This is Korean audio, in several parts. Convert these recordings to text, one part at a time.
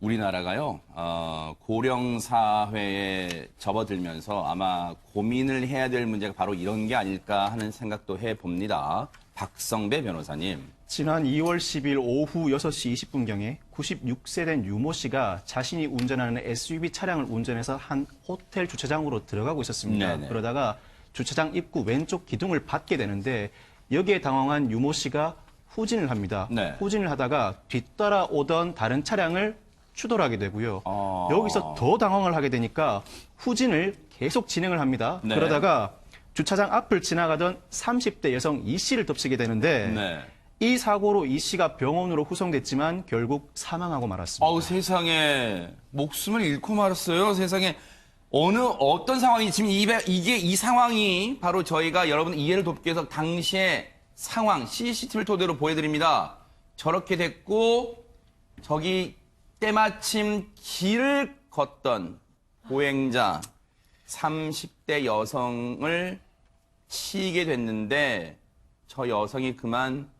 우리나라가요, 고령 사회에 접어들면서 아마 고민을 해야 될 문제가 바로 이런 게 아닐까 하는 생각도 해봅니다. 박성배 변호사님. 지난 2월 10일 오후 6시 20분경에 96세 된 유모 씨가 자신이 운전하는 SUV 차량을 운전해서 한 호텔 주차장으로 들어가고 있었습니다. 네네. 그러다가 주차장 입구 왼쪽 기둥을 받게 되는데 여기에 당황한 유모 씨가 후진을 합니다. 네. 후진을 하다가 뒤따라 오던 다른 차량을 추돌하게 되고요. 아. 여기서 더 당황을 하게 되니까 후진을 계속 진행을 합니다. 네. 그러다가 주차장 앞을 지나가던 30대 여성 이 씨를 덮치게 되는데 네. 이 사고로 이 씨가 병원으로 후송됐지만 결국 사망하고 말았습니다. 세상에 목숨을 잃고 말았어요. 세상에 어떤 상황이 지금 이 상황이 바로 저희가 여러분 이해를 돕기 위해서 당시의 상황 CCTV를 토대로 보여드립니다. 저렇게 됐고 저기 때마침 길을 걷던 보행자 30대 여성을 치게 됐는데 저 여성이 그만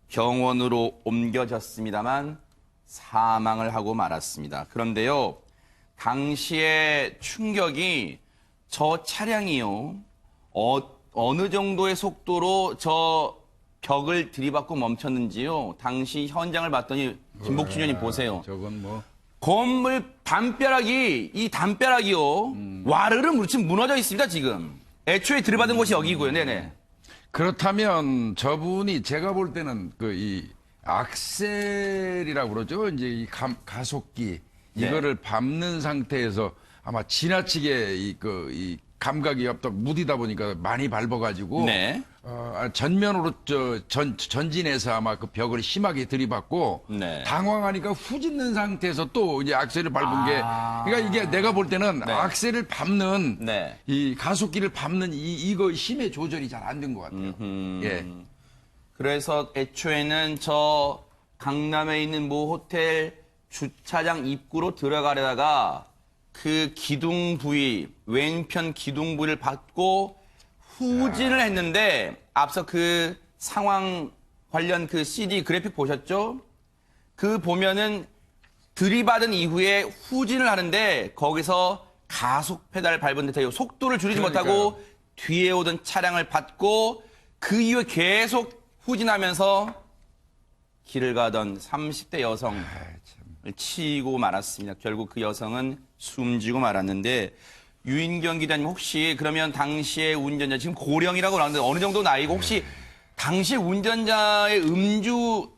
병원으로 옮겨졌습니다만 사망을 하고 말았습니다. 그런데요, 당시의 충격이 저 차량이요, 어느 정도의 속도로 저 벽을 들이받고 멈췄는지요. 당시 현장을 봤더니 김복준 의원님 보세요. 저건 뭐 건물 이 담벼락이요, 와르르 지금 무너져 있습니다, 지금. 애초에 들이받은 곳이 여기고요, 네네. 그렇다면 저분이 제가 볼 때는 그 이 악셀이라고 그러죠. 이제 이 가속기 네. 이거를 밟는 상태에서 아마 지나치게 이 감각이 없다 무디다 보니까 많이 밟아가지고 네. 전면으로 전진해서 아마 그 벽을 심하게 들이받고 네. 당황하니까 후진는 상태에서 또 이제 악셀을 밟은 게 그러니까 이게 내가 볼 때는 네. 악셀을 밟는 네. 이 가속기를 밟는 이거 힘의 조절이 잘 안 된 것 같아요. 예. 그래서 애초에는 저 강남에 있는 모 호텔 주차장 입구로 들어가려다가 그 기둥 부위, 왼편 기둥 부위를 받고 후진을 했는데 앞서 그 상황 관련 그 CD 그래픽 보셨죠? 그 보면은 들이받은 이후에 후진을 하는데 거기서 가속 페달을 밟은 듯해요. 속도를 줄이지 못하고 뒤에 오던 차량을 받고 그 이후에 계속 후진하면서 길을 가던 30대 여성을 치고 말았습니다. 결국 그 여성은 숨지고 말았는데 유인경 기자님 혹시 그러면 당시의 운전자 지금 고령이라고 나왔는데 어느 정도 나이고 혹시 당시 운전자의 음주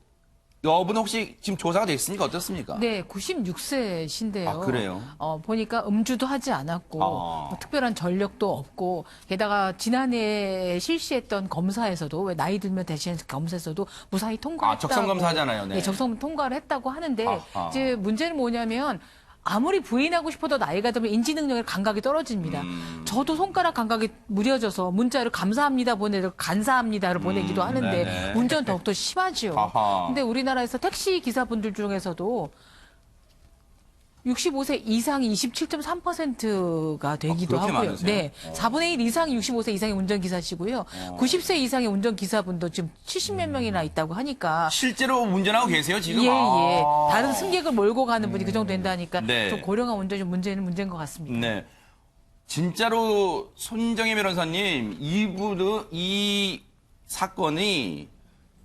여부는 혹시 지금 조사가 됐습니까? 어떻습니까? 네, 96세신데요. 아, 그래요? 보니까 음주도 하지 않았고 뭐 특별한 전력도 없고 게다가 지난해 실시했던 검사에서도 왜 나이 들면 대신 검사에서도 무사히 통과했다고. 적성 검사하잖아요. 네. 네, 적성 통과를 했다고 하는데 아하. 이제 문제는 뭐냐면 아무리 부인하고 싶어도 나이가 들면 인지 능력의 감각이 떨어집니다. 저도 손가락 감각이 무뎌져서 문자를 감사합니다 보내고 간사합니다를 보내기도 하는데 네네. 운전 더욱더 심하지요. 아하. 근데 우리나라에서 택시 기사분들 중에서도 65세 이상이 27.3%가 되기도 그렇게 하고요. 많으세요? 네. 4분의 1 이상이 65세 이상의 운전기사시고요. 90세 이상의 운전기사분도 지금 70몇 명이나 있다고 하니까. 실제로 운전하고 계세요, 지금? 예, 예. 아. 다른 승객을 몰고 가는 분이 그 정도 된다니까 네. 좀 고령화 운전이 문제는 문제인 것 같습니다. 네. 진짜로 손정혜 변호사님, 이 사건이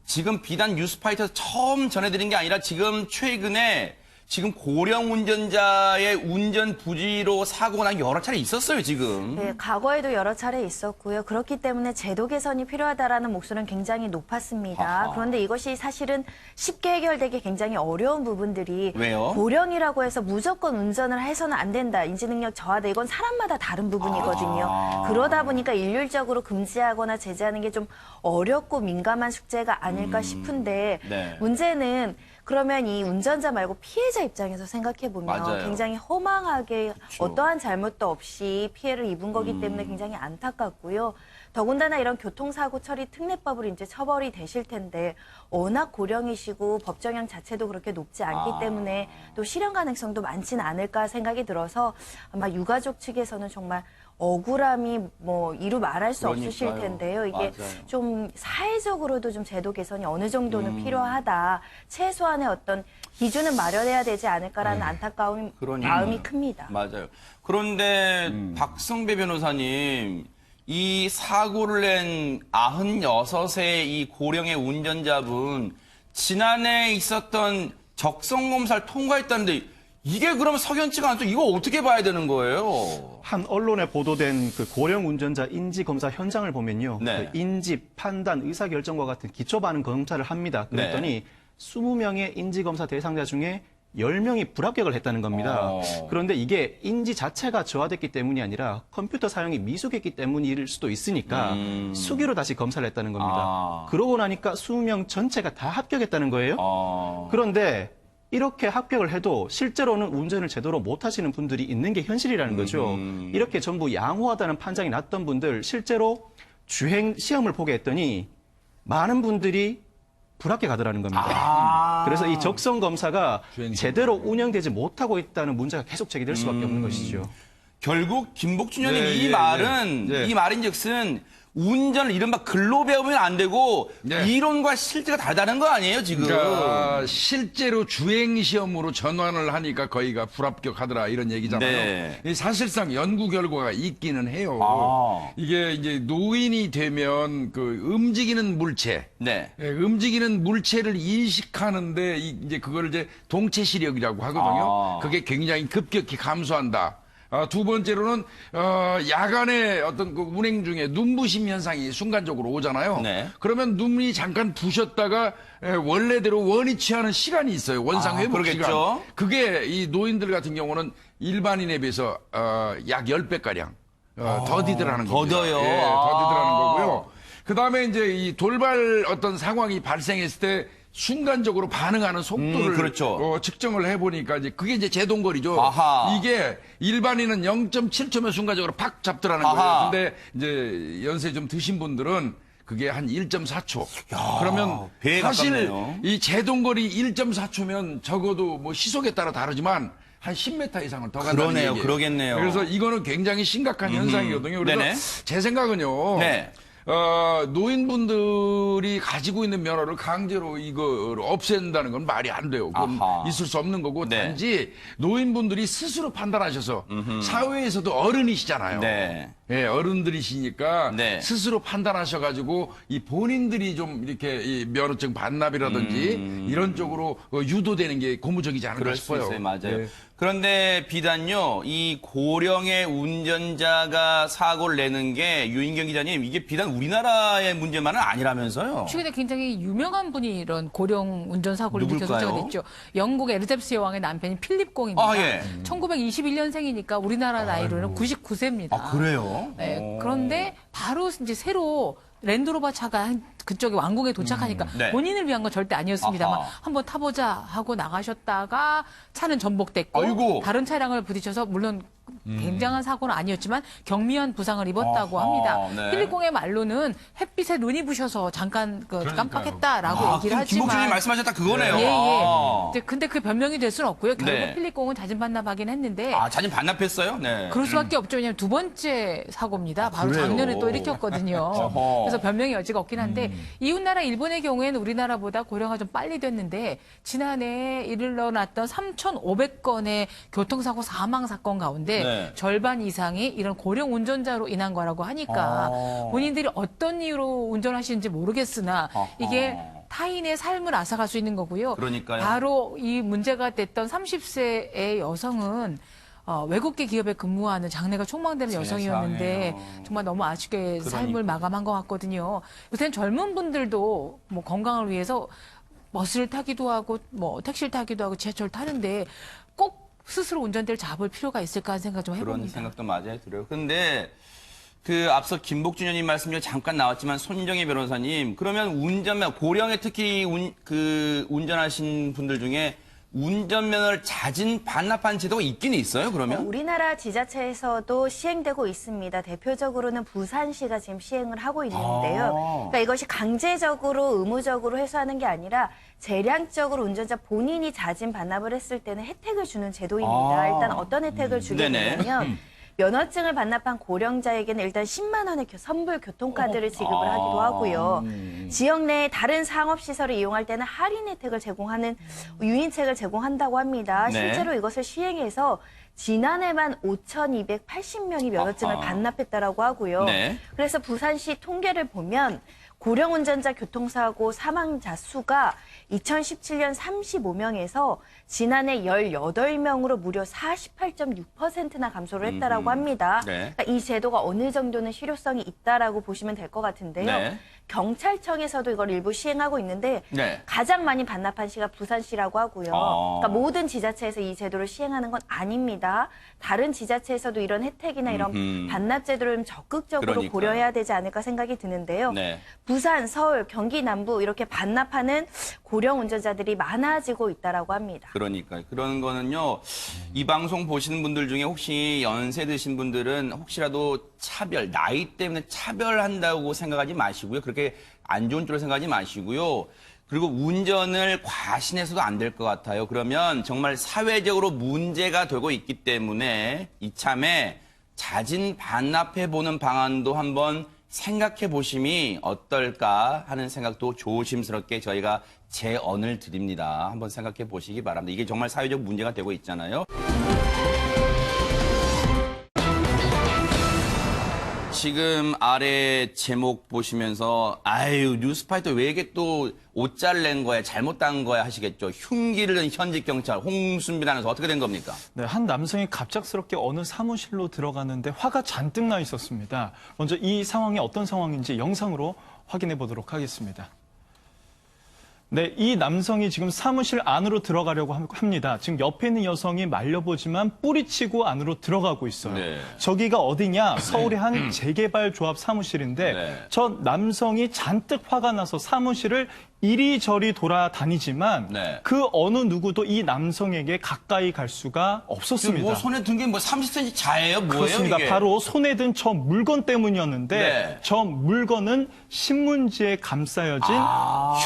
지금 비단 뉴스파이터에서 처음 전해드린 게 아니라 지금 최근에 지금 고령 운전자의 운전 부지로 사고가 난 여러 차례 있었어요, 지금. 네, 과거에도 여러 차례 있었고요. 그렇기 때문에 제도 개선이 필요하다라는 목소리는 굉장히 높았습니다. 아하. 그런데 이것이 사실은 쉽게 해결되기 굉장히 어려운 부분들이 왜요? 고령이라고 해서 무조건 운전을 해서는 안 된다. 인지능력 저하다. 이건 사람마다 다른 부분이거든요. 그러다 보니까 일률적으로 금지하거나 제재하는 게 좀 어렵고 민감한 숙제가 아닐까 싶은데 네. 문제는 그러면 이 운전자 말고 피해자 입장에서 생각해 보면 맞아요. 굉장히 허망하게 그렇죠. 어떠한 잘못도 없이 피해를 입은 거기 때문에 굉장히 안타깝고요. 더군다나 이런 교통사고 처리 특례법으로 이제 처벌이 되실 텐데 워낙 고령이시고 법정형 자체도 그렇게 높지 않기 때문에 또 실현 가능성도 많지는 않을까 생각이 들어서 아마 유가족 측에서는 정말 억울함이 뭐 이루 말할 수 없으실 그러니까요. 텐데요. 이게 맞아요. 좀 사회적으로도 좀 제도 개선이 어느 정도는 필요하다. 최소한의 어떤 기준은 마련해야 되지 않을까라는 안타까운 그러니까요. 마음이 큽니다. 맞아요. 그런데 박성배 변호사님, 이 사고를 낸 96세 이 고령의 운전자분 지난해 있었던 적성검사를 통과했다는데 이게 그럼 석연치가 않죠? 이거 어떻게 봐야 되는 거예요? 한 언론에 보도된 그 고령 운전자 인지 검사 현장을 보면요. 네. 그 인지, 판단, 의사결정과 같은 기초 반응 검사를 합니다. 그랬더니 20명의 인지 검사 대상자 중에 10명이 불합격을 했다는 겁니다. 그런데 이게 인지 자체가 저하됐기 때문이 아니라 컴퓨터 사용이 미숙했기 때문일 수도 있으니까 수기로 다시 검사를 했다는 겁니다. 아. 그러고 나니까 20명 전체가 다 합격했다는 거예요. 그런데 이렇게 합격을 해도 실제로는 운전을 제대로 못 하시는 분들이 있는 게 현실이라는 거죠. 이렇게 전부 양호하다는 판정이 났던 분들 실제로 주행 시험을 보게 했더니 많은 분들이 불합격하더라는 겁니다. 그래서 이 적성 검사가 주행 시험. 제대로 운영되지 못하고 있다는 문제가 계속 제기될 수밖에 없는 것이죠. 결국 김복준 의원님 네, 이 예, 말은 예. 이 말인즉슨 운전을 이른바 글로 배우면 안 되고 네. 이론과 실제가 다르다는 거 아니에요 지금? 그러니까 실제로 주행 시험으로 전환을 하니까 거의가 불합격하더라 이런 얘기잖아요. 네. 이 사실상 연구 결과가 있기는 해요. 아. 이게 이제 노인이 되면 그 움직이는 물체, 네. 움직이는 물체를 인식하는데 이제 그걸 이제 동체 시력이라고 하거든요. 아. 그게 굉장히 급격히 감소한다. 두 번째로는 야간에 어떤 그 운행 중에 눈부심 현상이 순간적으로 오잖아요. 네. 그러면 눈이 잠깐 부셨다가 원래대로 원위 취하는 시간이 있어요. 원상 회복 그러겠죠. 시간. 그게 이 노인들 같은 경우는 일반인에 비해서 약 10배가량 더디더라는 겁니다. 더뎌요. 예, 더디더라는 거고요. 그다음에 이제 이 돌발 어떤 상황이 발생했을 때 순간적으로 반응하는 속도를 그렇죠. 측정을 해보니까 이제 그게 이제 제동거리죠. 아하. 이게 일반인은 0.7초면 순간적으로 팍 잡더라는 아하. 거예요. 근데 이제 연세 좀 드신 분들은 그게 한 1.4초. 그러면 배에 사실 가깝네요. 이 제동거리 1.4초면 적어도 뭐 시속에 따라 다르지만 한 10m 이상은 더 간다는 그러네요. 얘기예요. 그러겠네요. 그래서 이거는 굉장히 심각한 현상이거든요. 그래서 네네. 제 생각은요. 네. 노인분들이 가지고 있는 면허를 강제로 이걸 없앤다는 건 말이 안 돼요. 그건 아하. 있을 수 없는 거고 네. 단지 노인분들이 스스로 판단하셔서 사회에서도 어른이시잖아요. 네. 예, 어른들이시니까 네. 스스로 판단하셔가지고 이 본인들이 좀 이렇게 이 면허증 반납이라든지 이런 쪽으로 유도되는 게 고무적이지 않을까 그럴 수 싶어요. 있어요. 맞아요. 예. 그런데 비단요, 이 고령의 운전자가 사고를 내는 게 유인경 기자님, 이게 비단 우리나라의 문제만은 아니라면서요? 최근에 굉장히 유명한 분이 이런 고령 운전 사고를 일으켜서 누굴까요? 소개가 됐죠. 영국 엘리자베스 여왕의 남편이 필립 공입니다. 아, 예. 1921년생이니까 우리나라 나이로는 99세입니다. 그래요? 네, 그런데 바로 이제 새로 랜드로버 차가 그쪽에 왕궁에 도착하니까 네. 본인을 위한 건 절대 아니었습니다만 아하. 한번 타보자 하고 나가셨다가 차는 전복됐고 아이고. 다른 차량을 부딪혀서 물론 굉장한 사고는 아니었지만 경미한 부상을 입었다고 아하, 합니다. 네. 필립공의 말로는 햇빛에 눈이 부셔서 잠깐 깜빡했다라고 얘기를 그럼 김복준이 하지만 말씀하셨다 그거네요. 예, 예. 아. 이제 근데 그 변명이 될 수는 없고요. 결국 네. 필립공은 자진 반납하긴 했는데 아, 자진 반납했어요? 네. 그럴 수밖에 없죠. 왜냐하면 두 번째 사고입니다. 바로 그래요? 작년에 또 일으켰거든요. 어허. 그래서 변명의 여지가 없긴 한데 이웃나라 일본의 경우에는 우리나라보다 고령화 좀 빨리 됐는데 지난해 일어났던 3,500건의 교통사고 사망 사건 가운데 네. 절반 이상이 이런 고령 운전자로 인한 거라고 하니까 본인들이 어떤 이유로 운전하시는지 모르겠으나 이게 타인의 삶을 앗아갈 수 있는 거고요. 그러니까요. 바로 이 문제가 됐던 30세의 여성은 외국계 기업에 근무하는 장래가 촉망되는 여성이었는데 세상에요. 정말 너무 아쉽게 삶을 마감한 것 같거든요. 요새는 젊은 분들도 뭐 건강을 위해서 버스를 타기도 하고 뭐 택시를 타기도 하고 지하철 타는데 꼭 스스로 운전대를 잡을 필요가 있을까 하는 생각 좀 그런 해봅니다. 생각도 맞아요. 들어요. 근데 그 앞서 김복준 의원님 말씀 중에 잠깐 나왔지만 손정혜 변호사님, 그러면 운전면 고령에 특히 운전하신 분들 중에 운전면허를 자진 반납한 제도가 있긴 있어요, 그러면? 우리나라 지자체에서도 시행되고 있습니다. 대표적으로는 부산시가 지금 시행을 하고 있는데요. 그러니까 이것이 강제적으로 의무적으로 해소하는 게 아니라 재량적으로 운전자 본인이 자진 반납을 했을 때는 혜택을 주는 제도입니다. 일단 어떤 혜택을 주게 네네. 되냐면 면허증을 반납한 고령자에게는 일단 10만 원의 선불 교통카드를 지급을 하기도 하고요. 지역 내에 다른 상업시설을 이용할 때는 할인 혜택을 제공하는 유인책을 제공한다고 합니다. 네. 실제로 이것을 시행해서 지난해만 5,280명이 면허증을 반납했다라고 하고요. 네. 그래서 부산시 통계를 보면 고령 운전자 교통사고 사망자 수가 2017년 35명에서 지난해 18명으로 무려 48.6%나 감소를 했다라고 합니다. 네. 그러니까 이 제도가 어느 정도는 실효성이 있다라고 보시면 될 것 같은데요. 네. 경찰청에서도 이걸 일부 시행하고 있는데 네. 가장 많이 반납한 시가 부산시라고 하고요. 그러니까 모든 지자체에서 이 제도를 시행하는 건 아닙니다. 다른 지자체에서도 이런 혜택이나 이런 반납 제도를 좀 적극적으로 그러니까요. 고려해야 되지 않을까 생각이 드는데요. 네. 부산, 서울, 경기 남부 이렇게 반납하는 고령 운전자들이 많아지고 있다라고 합니다. 그러니까 그런 거는요. 이 방송 보시는 분들 중에 혹시 연세 드신 분들은 혹시라도 차별, 나이 때문에 차별한다고 생각하지 마시고요. 그렇게 안 좋은 쪽으로 생각하지 마시고요. 그리고 운전을 과신해서도 안 될 것 같아요. 그러면 정말 사회적으로 문제가 되고 있기 때문에 이참에 자진 반납해보는 방안도 한번 생각해 보심이 어떨까 하는 생각도 조심스럽게 저희가 제언을 드립니다. 한번 생각해 보시기 바랍니다. 이게 정말 사회적 문제가 되고 있잖아요. 지금 아래 제목 보시면서 아유 뉴스파이터 왜 이게 또 옷잘 낸 거야 잘못한 거야 하시겠죠. 흉기를 든 현직 경찰 홍순빈 아나운서 어떻게 된 겁니까? 네, 한 남성이 갑작스럽게 어느 사무실로 들어가는데 화가 잔뜩 나 있었습니다. 먼저 이 상황이 어떤 상황인지 영상으로 확인해 보도록 하겠습니다. 네, 이 남성이 지금 사무실 안으로 들어가려고 합니다. 지금 옆에 있는 여성이 말려보지만 뿌리치고 안으로 들어가고 있어요. 네. 저기가 어디냐? 서울의 한 재개발 조합 사무실인데 네. 저 남성이 잔뜩 화가 나서 사무실을 이리저리 돌아다니지만 네. 그 어느 누구도 이 남성에게 가까이 갈 수가 없었습니다. 뭐 손에 든 게 뭐 30cm 자예요? 뭐예요 그렇습니다. 이게? 바로 손에 든 저 물건 때문이었는데 네. 저 물건은 신문지에 감싸여진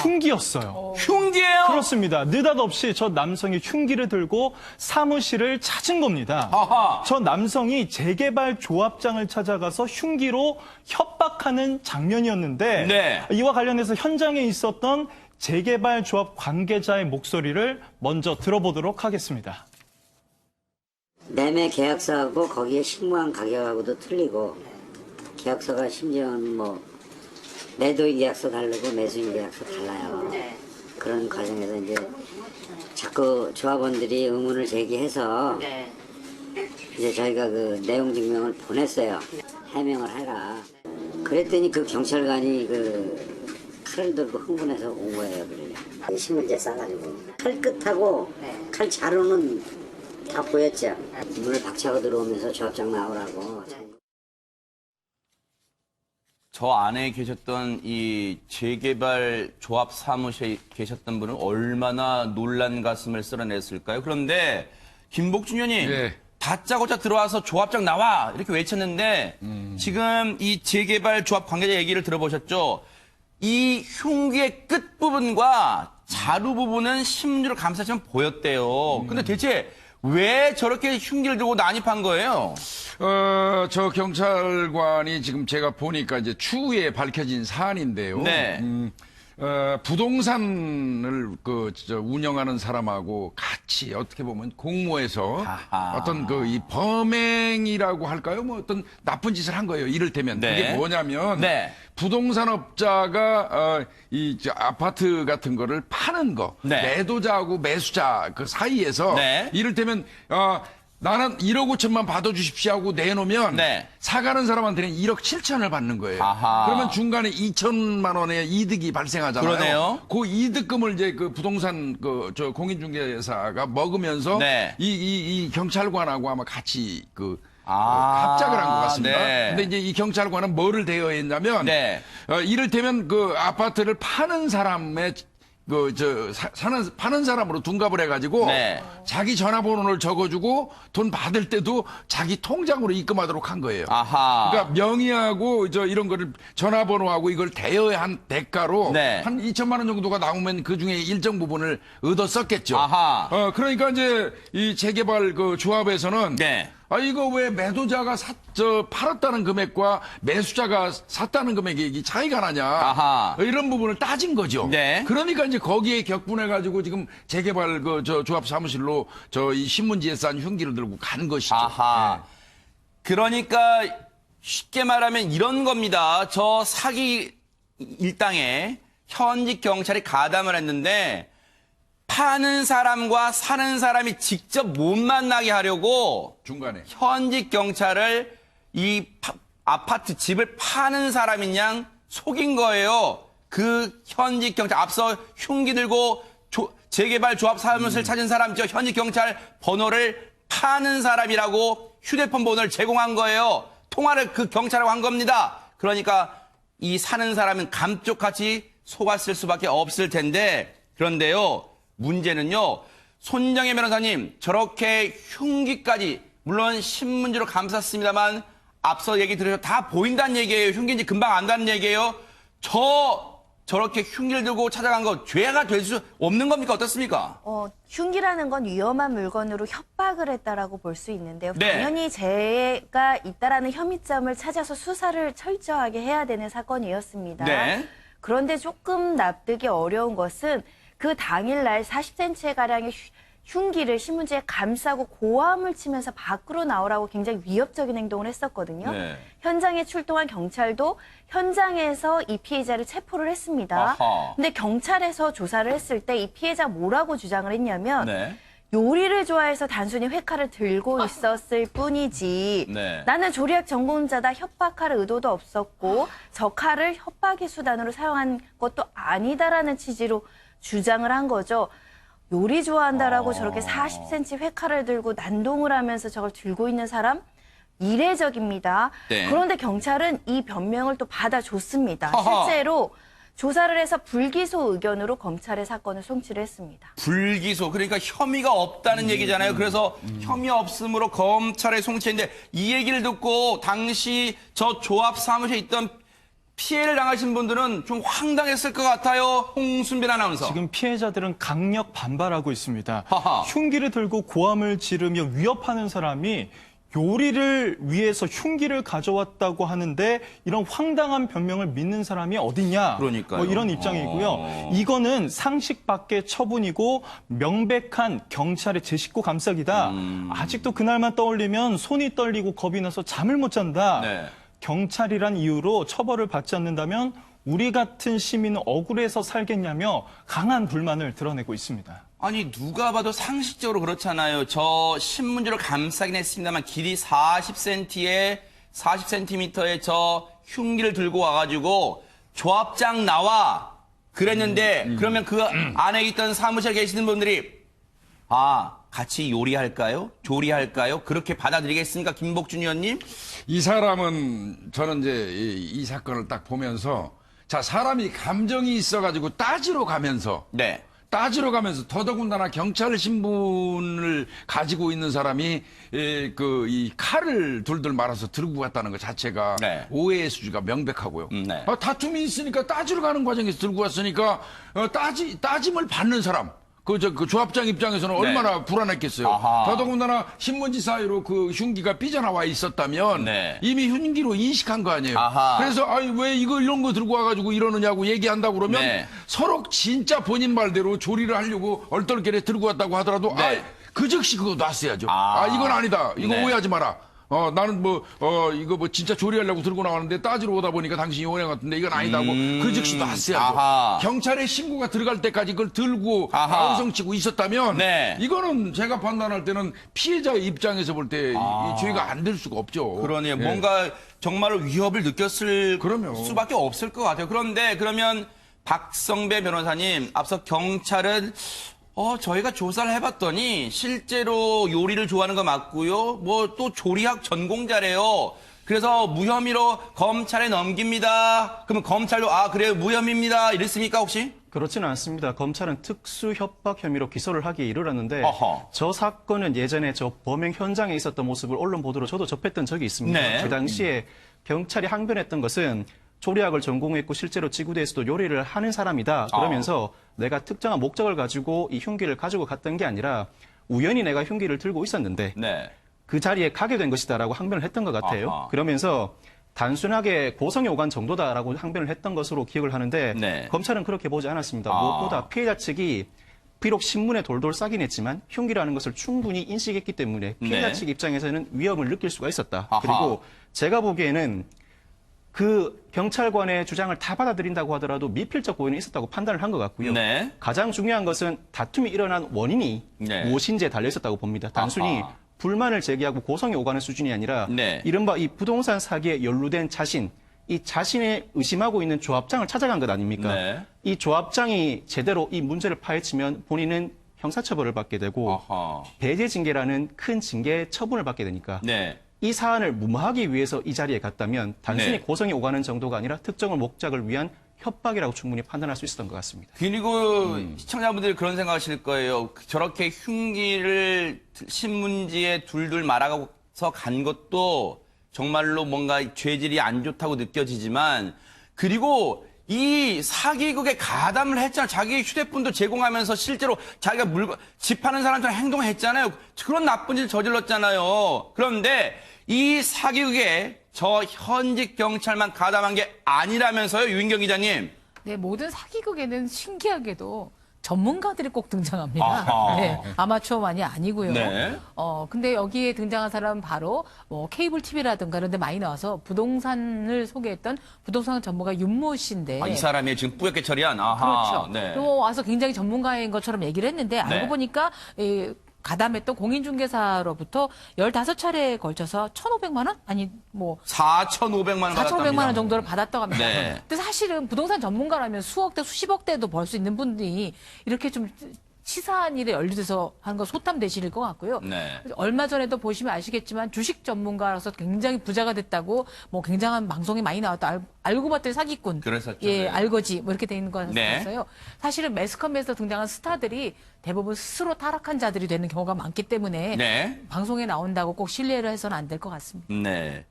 흉기였어요. 흉기예요? 그렇습니다. 느닷없이 저 남성이 흉기를 들고 사무실을 찾은 겁니다. 아하. 저 남성이 재개발 조합장을 찾아가서 흉기로 협박하는 장면이었는데 네. 이와 관련해서 현장에 있었던 재개발 조합 관계자의 목소리를 먼저 들어보도록 하겠습니다. 매매 계약서하고 거기에 신고한 가격하고도 틀리고 계약서가 심지어는 뭐 매도인 계약서 다르고 매수인 계약서 달라요. 그런 과정에서 이제 자꾸 조합원들이 의문을 제기해서 이제 저희가 그 내용 증명을 보냈어요. 해명을 해라. 그랬더니 그 경찰관이 그 칼을 들고 흥분해서 온 거예요. 그래. 신문지에 싸가지고 칼 끝하고 칼 자루는 다 보였죠. 문을 박차고 들어오면서 조합장 나오라고. 저 안에 계셨던 이 재개발 조합 사무실에 계셨던 분은 얼마나 놀란 가슴을 쓸어냈을까요? 그런데 김복준 의원님 네. 다짜고짜 들어와서 조합장 나와 이렇게 외쳤는데 지금 이 재개발 조합 관계자 얘기를 들어보셨죠? 이 흉기의 끝부분과 자루 부분은 신문지로 감싸지만 보였대요. 근데 대체 왜 저렇게 흉기를 들고 난입한 거예요? 저 경찰관이 지금 제가 보니까 이제 추후에 밝혀진 사안인데요. 네. 부동산을 운영하는 사람하고 같이 어떻게 보면 공모해서 아하. 어떤 이 범행이라고 할까요? 뭐 어떤 나쁜 짓을 한 거예요. 이를테면 네. 그게 뭐냐면 네. 부동산업자가 아파트 같은 거를 파는 거, 네. 매도자하고 매수자 그 사이에서 네. 이를테면 나는 1억 5천만 받아주십시오 하고 내놓으면 네. 사가는 사람한테는 1억 7천을 받는 거예요. 아하. 그러면 중간에 2천만 원의 이득이 발생하잖아요. 그러네요. 그 이득금을 이제 그 부동산 공인중개사가 먹으면서 네. 이 경찰관하고 아마 같이 아, 합작을 한 것 같습니다. 네. 근데 이제 이 경찰관은 뭐를 대여했냐면 네. 이를테면 그 아파트를 파는 사람의 파는 사람으로 둔갑을 해가지고 네. 자기 전화번호를 적어주고 돈 받을 때도 자기 통장으로 입금하도록 한 거예요. 아하. 그러니까 명의하고 이런 거를 전화번호하고 이걸 대여한 대가로 네. 한 2천만 원 정도가 나오면 그 중에 일정 부분을 얻어 썼겠죠. 아하. 그러니까 이제 이 재개발 그 조합에서는 네. 이거 왜 매도자가 팔았다는 금액과 매수자가 샀다는 금액이 이 차이가 나냐. 아하. 이런 부분을 따진 거죠. 네. 그러니까 이제 거기에 격분해가지고 지금 재개발 조합 사무실로 이 신문지에 싼 흉기를 들고 간 것이죠. 아하. 그러니까 쉽게 말하면 이런 겁니다. 저 사기 일당에 현직 경찰이 가담을 했는데 파는 사람과 사는 사람이 직접 못 만나게 하려고 중간에. 현직 경찰을 이 아파트 집을 파는 사람인 양 속인 거예요. 그 현직 경찰 앞서 흉기 들고 재개발 조합 사무실 찾은 사람 저 현직 경찰 번호를 파는 사람이라고 휴대폰 번호를 제공한 거예요. 통화를 그 경찰하고 한 겁니다. 그러니까 이 사는 사람은 감쪽같이 속았을 수밖에 없을 텐데 그런데요. 문제는요. 손정혜 변호사님 저렇게 흉기까지 물론 신문지로 감쌌습니다만 앞서 얘기 들으셔서 다 보인다는 얘기예요. 흉기인지 금방 안다는 얘기예요. 저렇게 흉기를 들고 찾아간 거 죄가 될 수 없는 겁니까? 어떻습니까? 흉기라는 건 위험한 물건으로 협박을 했다라고 볼 수 있는데요. 네. 당연히 죄가 있다라는 혐의점을 찾아서 수사를 철저하게 해야 되는 사건이었습니다. 네. 그런데 조금 납득이 어려운 것은 그 당일날 40cm 가량의 흉기를 신문지에 감싸고 고함을 치면서 밖으로 나오라고 굉장히 위협적인 행동을 했었거든요. 네. 현장에 출동한 경찰도 현장에서 이 피해자를 체포를 했습니다. 아하. 근데 경찰에서 조사를 했을 때 이 피해자 뭐라고 주장을 했냐면 네. 요리를 좋아해서 단순히 회칼을 들고 있었을 뿐이지 네. 나는 조리학 전공자다 협박할 의도도 없었고 저 칼을 협박의 수단으로 사용한 것도 아니다라는 취지로 주장을 한 거죠. 요리 좋아한다라고 저렇게 40cm 회칼을 들고 난동을 하면서 저걸 들고 있는 사람 이례적입니다. 네. 그런데 경찰은 이 변명을 또 받아줬습니다. 허허. 실제로 조사를 해서 불기소 의견으로 검찰에 사건을 송치를 했습니다. 불기소 그러니까 혐의가 없다는 얘기잖아요. 그래서 혐의 없음으로 검찰에 송치했는데 이 얘기를 듣고 당시 저 조합 사무실에 있던 피해를 당하신 분들은 좀 황당했을 것 같아요. 홍순빈 아나운서. 지금 피해자들은 강력 반발하고 있습니다. 하하. 흉기를 들고 고함을 지르며 위협하는 사람이 요리를 위해서 흉기를 가져왔다고 하는데 이런 황당한 변명을 믿는 사람이 어딨냐. 그러니까요. 뭐 이런 입장이고요. 이거는 상식 밖의 처분이고 명백한 경찰의 제 식구 감싸기다. 아직도 그날만 떠올리면 손이 떨리고 겁이 나서 잠을 못 잔다. 네. 경찰이란 이유로 처벌을 받지 않는다면 우리 같은 시민은 억울해서 살겠냐며 강한 불만을 드러내고 있습니다. 아니 누가 봐도 상식적으로 그렇잖아요. 저 신문지로 감싸긴 했습니다만 길이 40cm에 저 흉기를 들고 와가지고 조합장 나와 그랬는데 그러면 그 안에 있던 사무실에 계시는 분들이 같이 요리할까요? 조리할까요? 그렇게 받아들이겠습니까? 김복준 의원님? 이 사람은 저는 이제 이 사건을 딱 보면서 자 사람이 감정이 있어가지고 따지러 가면서 네. 더더군다나 경찰 신분을 가지고 있는 사람이 이 칼을 둘둘 말아서 들고 갔다는 것 자체가 네. 오해의 수지가 명백하고요. 네. 다툼이 있으니까 따지러 가는 과정에서 들고 왔으니까 따짐을 받는 사람. 그 조합장 입장에서는 네. 얼마나 불안했겠어요. 아하. 더더군다나 신문지 사이로 그 흉기가 삐져나와 있었다면 네. 이미 흉기로 인식한 거 아니에요. 아하. 그래서 왜 이런 거 들고 와가지고 이러느냐고 얘기한다고 그러면 네. 서로 진짜 본인 말대로 조리를 하려고 얼떨결에 들고 왔다고 하더라도 네. 그 즉시 그거 놨어야죠. 아. 이건 아니다. 이거 네. 오해하지 마라. 나는 이거 진짜 조리하려고 들고 나왔는데 따지러 오다 보니까 당신이 오해 같은데 이건 아니다고 그 즉시 놨어야죠. 아하. 경찰에 신고가 들어갈 때까지 그걸 들고 아하. 아우성치고 있었다면 네. 이거는 제가 판단할 때는 피해자 입장에서 볼 때 이 죄가 안 될 수가 없죠. 그러네요. 예. 뭔가 정말로 위협을 느꼈을 그럼요. 수밖에 없을 것 같아요. 그런데 그러면 박성배 변호사님, 앞서 경찰은 저희가 조사를 해봤더니 실제로 요리를 좋아하는 거 맞고요. 뭐 또 조리학 전공자래요. 그래서 무혐의로 검찰에 넘깁니다. 그러면 검찰도 그래요 무혐의입니다. 이랬습니까 혹시? 그렇지는 않습니다. 검찰은 특수협박 혐의로 기소를 하기에 이르렀는데 어허. 저 사건은 예전에 저 범행 현장에 있었던 모습을 언론 보도로 저도 접했던 적이 있습니다. 네. 그 당시에 경찰이 항변했던 것은 조리학을 전공했고 실제로 지구대에서도 요리를 하는 사람이다. 그러면서 내가 특정한 목적을 가지고 이 흉기를 가지고 갔던 게 아니라 우연히 내가 흉기를 들고 있었는데 네. 그 자리에 가게 된 것이다라고 항변을 했던 것 같아요. 아하. 그러면서 단순하게 고성에 오간 정도다라고 항변을 했던 것으로 기억을 하는데 네. 검찰은 그렇게 보지 않았습니다. 아. 무엇보다 피해자 측이 비록 신문에 돌돌 싸긴 했지만 흉기라는 것을 충분히 인식했기 때문에 피해자 네. 측 입장에서는 위협을 느낄 수가 있었다. 아하. 그리고 제가 보기에는 그 경찰관의 주장을 다 받아들인다고 하더라도 미필적 고의는 있었다고 판단을 한 것 같고요. 네. 가장 중요한 것은 다툼이 일어난 원인이 네. 무엇인지에 달려 있었다고 봅니다. 단순히 아하. 불만을 제기하고 고성에 오가는 수준이 아니라 네. 이른바 이 부동산 사기에 연루된 자신, 이 자신의 의심하고 있는 조합장을 찾아간 것 아닙니까? 네. 이 조합장이 제대로 이 문제를 파헤치면 본인은 형사처벌을 받게 되고 아하. 배제 징계라는 큰 징계 처분을 받게 되니까 네. 이 사안을 무마하기 위해서 이 자리에 갔다면 단순히 네. 고성에 오가는 정도가 아니라 특정을 목적을 위한 협박이라고 충분히 판단할 수 있었던 것 같습니다. 그리고 시청자분들이 그런 생각하실 거예요. 저렇게 흉기를 신문지에 둘둘 말아서 간 것도 정말로 뭔가 죄질이 안 좋다고 느껴지지만 그리고 이 사기극에 가담을 했잖아요. 자기 휴대폰도 제공하면서 실제로 자기가 집하는 사람처럼 행동을 했잖아요. 그런 나쁜 짓을 저질렀잖아요. 그런데 이 사기극에 저 현직 경찰만 가담한 게 아니라면서요, 유인경 기자님. 네, 모든 사기극에는 신기하게도 전문가들이 꼭 등장합니다. 아하. 네, 아마추어만이 아니고요. 네. 근데 여기에 등장한 사람은 바로 뭐 케이블 TV라든가 이런 데 많이 나와서 부동산을 소개했던 부동산 전문가 윤모 씨인데. 이 사람이 지금 뿌옇게 처리한, 아하. 그렇죠. 네. 또 와서 굉장히 전문가인 것처럼 얘기를 했는데 알고 네. 보니까 가담했던 공인중개사로부터 15차례에 걸쳐서 1,500만 원? 아니 뭐 4,500만 원 4,500만 원 정도를 받았다고 합니다. 네. 근데 사실은 부동산 전문가라면 수억 대 수십억 대도 벌 수 있는 분들이 이렇게 좀 치사한 일에 연루돼서 하는 건 소탐대실일 것 같고요. 네. 얼마 전에도 보시면 아시겠지만 주식 전문가라서 굉장히 부자가 됐다고 뭐 굉장한 방송에 많이 나왔다. 알고 봤더니 사기꾼. 그랬었죠. 예, 네. 알거지. 뭐 이렇게 돼 있는 네. 거였어요. 사실은 매스컴에서 등장한 스타들이 대부분 스스로 타락한 자들이 되는 경우가 많기 때문에 네. 방송에 나온다고 꼭 신뢰를 해서는 안 될 것 같습니다. 네.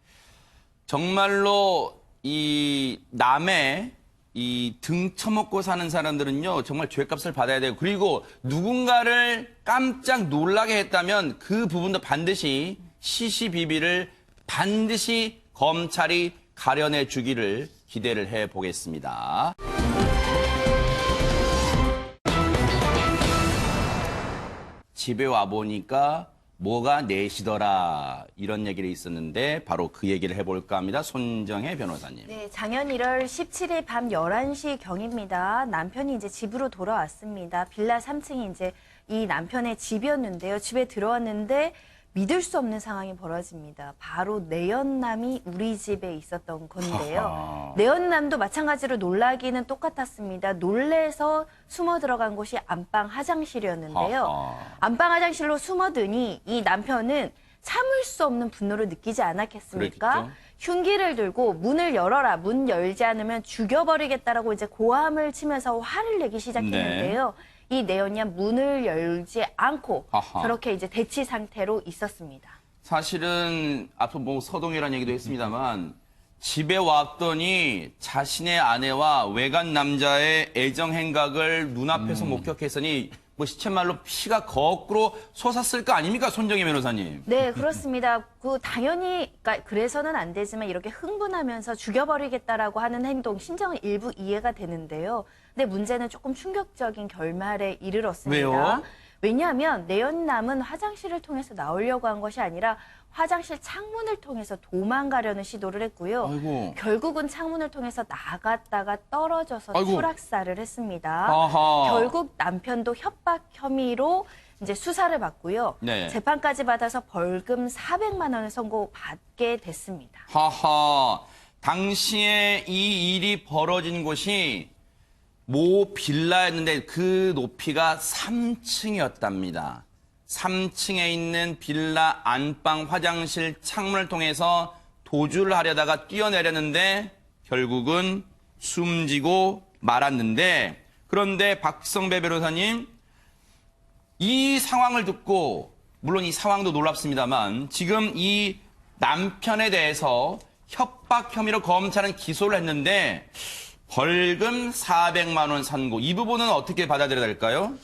정말로 이 남의 이 등 처먹고 사는 사람들은요, 정말 죄값을 받아야 되고, 그리고 누군가를 깜짝 놀라게 했다면 그 부분도 반드시 시시비비를 반드시 검찰이 가려내 주기를 기대를 해 보겠습니다. 집에 와보니까 뭐가 내시더라 이런 얘기를 있었는데 바로 그 얘기를 해볼까 합니다. 손정혜 변호사님. 네, 작년 1월 17일 밤 11시 경입니다. 남편이 이제 집으로 돌아왔습니다. 빌라 3층이 이제 이 남편의 집이었는데요. 집에 들어왔는데 믿을 수 없는 상황이 벌어집니다. 바로 내연남이 우리 집에 있었던 건데요. 내연남도 마찬가지로 놀라기는 똑같았습니다. 놀래서 숨어 들어간 곳이 안방 화장실이었는데요. 안방 화장실로 숨어드니 이 남편은 참을 수 없는 분노를 느끼지 않았겠습니까? 그랬겠죠. 흉기를 들고 문을 열어라, 문 열지 않으면 죽여버리겠다라고 이제 고함을 치면서 화를 내기 시작했는데요. 이 내연남 문을 열지 않고 아하. 저렇게 이제 대치 상태로 있었습니다. 사실은 앞서 뭐 서동이라는 얘기도 했습니다만 집에 왔더니 자신의 아내와 외간 남자의 애정 행각을 눈앞에서 목격했으니 뭐 시쳇말로 피가 거꾸로 솟았을 거 아닙니까, 손정혜 변호사님? 네, 그렇습니다. 당연히 그러니까 그래서는 안 되지만 이렇게 흥분하면서 죽여버리겠다라고 하는 행동, 심정은 일부 이해가 되는데요. 근데 문제는 조금 충격적인 결말에 이르렀습니다. 왜요? 왜냐하면 내연남은 화장실을 통해서 나오려고 한 것이 아니라 화장실 창문을 통해서 도망가려는 시도를 했고요. 아이고. 결국은 창문을 통해서 나갔다가 떨어져서 아이고. 추락사를 했습니다. 아하. 결국 남편도 협박 혐의로 이제 수사를 받고요. 네. 재판까지 받아서 벌금 400만 원을 선고받게 됐습니다. 하하. 당시에 이 일이 벌어진 곳이 모 빌라였는데 그 높이가 3층이었답니다. 3층에 있는 빌라 안방 화장실 창문을 통해서 도주를 하려다가 뛰어내렸는데 결국은 숨지고 말았는데, 그런데 박성배 변호사님, 이 상황을 듣고 물론 이 상황도 놀랍습니다만 지금 이 남편에 대해서 협박 혐의로 검찰은 기소를 했는데 벌금 400만 원 선고, 이 부분은 어떻게 받아들여야 될까요?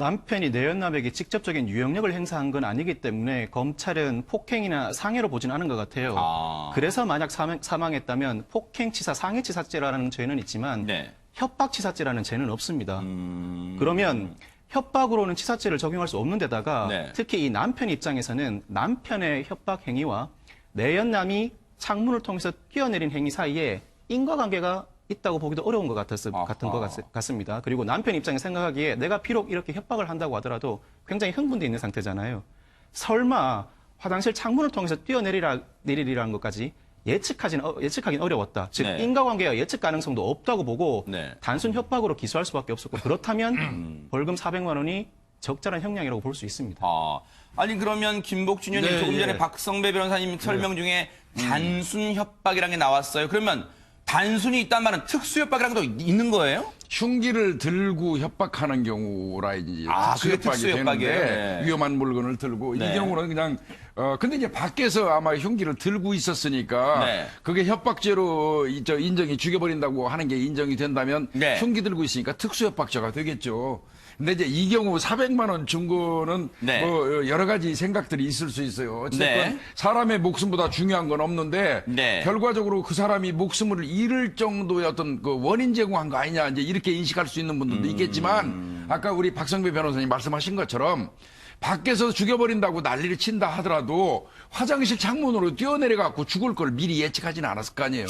남편이 내연남에게 직접적인 유형력을 행사한 건 아니기 때문에 검찰은 폭행이나 상해로 보진 않은 것 같아요. 그래서 만약 사망했다면 폭행치사, 상해치사죄라는 죄는 있지만 네. 협박치사죄라는 죄는 없습니다. 그러면 협박으로는 치사죄를 적용할 수 없는 데다가 네. 특히 이 남편 입장에서는 남편의 협박 행위와 내연남이 창문을 통해서 뛰어내린 행위 사이에 인과관계가 있다고 보기도 어려운 것 같은 것 같습니다. 그리고 남편 입장에 생각하기에 내가 비록 이렇게 협박을 한다고 하더라도 굉장히 흥분돼 있는 상태잖아요. 설마 화장실 창문을 통해서 뛰어내리라는 것까지 예측하긴 어려웠다. 즉 네. 인과관계와 예측 가능성도 없다고 보고 네. 단순 협박으로 기소할 수밖에 없었고 그렇다면 벌금 400만 원이 적절한 형량이라고 볼 수 있습니다. 아니 그러면 김복준 의원님 네, 조금 전에 예. 박성배 변호사님 설명 중에 단순 협박이라는 게 나왔어요. 그러면 단순히 있단 말은 특수 협박이라는 것도 있는 거예요? 흉기를 들고 협박하는 경우라 이제 그게 특수협박이 특수협박이에요? 되는데 네. 위험한 물건을 들고 네. 이 경우는 그냥 근데 이제 밖에서 아마 흉기를 들고 있었으니까 네. 그게 협박죄로 인정이 죽여버린다고 하는 게 인정이 된다면 네. 흉기 들고 있으니까 특수협박죄가 되겠죠. 근데 이제 이 경우 400만 원 준 거는 네. 뭐 여러 가지 생각들이 있을 수 있어요. 어쨌든 네. 사람의 목숨보다 중요한 건 없는데 네. 결과적으로 그 사람이 목숨을 잃을 정도의 어떤 그 원인 제공한 거 아니냐 이제 이렇게 인식할 수 있는 분들도 있겠지만 아까 우리 박성배 변호사님 말씀하신 것처럼 밖에서 죽여버린다고 난리를 친다 하더라도 화장실 창문으로 뛰어내려갖고 죽을 걸 미리 예측하지는 않았을 거 아니에요.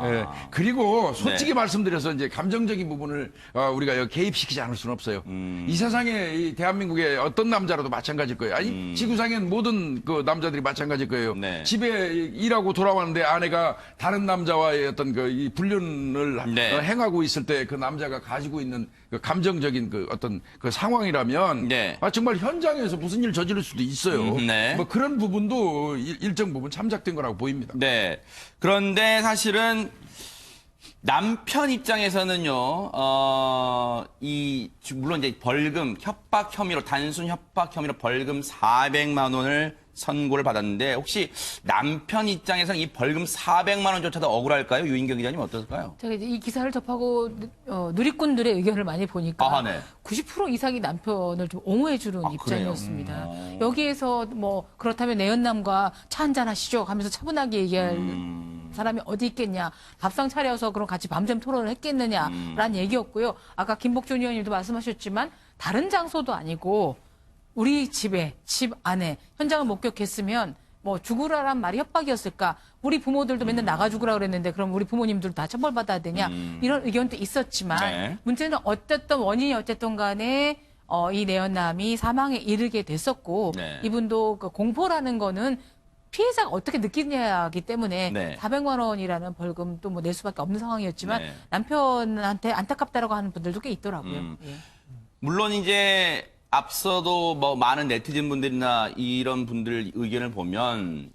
예. 그리고 솔직히 네. 말씀드려서 이제 감정적인 부분을 우리가 여기 개입시키지 않을 수는 없어요. 이 세상에 이 대한민국의 어떤 남자라도 마찬가지일 거예요. 아니 지구상엔 모든 그 남자들이 마찬가지일 거예요. 네. 집에 일하고 돌아왔는데 아내가 다른 남자와의 어떤 이 불륜을 네. 행하고 있을 때 그 남자가 가지고 있는 그 감정적인 그 어떤 그 상황이라면 네. 정말 현장에서 무슨 일 저지를 수도 있어요. 네. 뭐 그런 부분도 일정 부분 참작된 거라고 보입니다. 네. 그런데 사실은 남편 입장에서는요, 물론 이제 벌금, 협박 혐의로, 단순 협박 혐의로 벌금 400만 원을 선고를 받았는데, 혹시 남편 입장에서는 이 벌금 400만 원조차도 억울할까요? 유인경 기자님 어떨까요? 제가 이제 이 기사를 접하고 누리꾼들의 의견을 많이 보니까 네. 90% 이상이 남편을 좀 옹호해주는 입장이었습니다. 여기에서 뭐 그렇다면 내연남과 차 한잔 하시죠 하면서 차분하게 얘기할 사람이 어디 있겠냐. 밥상 차려서 그럼 같이 밤샘 토론을 했겠느냐라는 얘기였고요. 아까 김복준 의원님도 말씀하셨지만 다른 장소도 아니고 우리 집에, 집 안에 현장을 목격했으면 뭐 죽으라란 말이 협박이었을까? 우리 부모들도 맨날 나가 죽으라 그랬는데 그럼 우리 부모님들도 다 처벌받아야 되냐? 이런 의견도 있었지만 네. 문제는 어쨌든 원인이 어쨌든 간에 이 내연남이 사망에 이르게 됐었고 네. 이분도 그 공포라는 거는 피해자가 어떻게 느끼냐기 때문에 네. 400만 원이라는 벌금도 뭐 낼 수밖에 없는 상황이었지만 네. 남편한테 안타깝다라고 하는 분들도 꽤 있더라고요. 예. 물론 이제 앞서도 뭐 많은 네티즌 분들이나 이런 분들 의견을 보면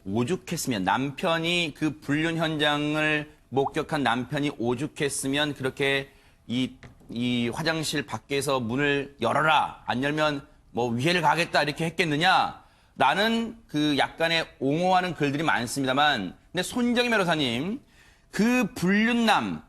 오죽했으면 남편이 그 불륜 현장을 목격한 남편이 오죽했으면 그렇게 이 화장실 밖에서 문을 열어라 안 열면 뭐 위해를 가겠다 이렇게 했겠느냐라는 그 약간의 옹호하는 글들이 많습니다만 근데 손정희 변호사님 그 불륜남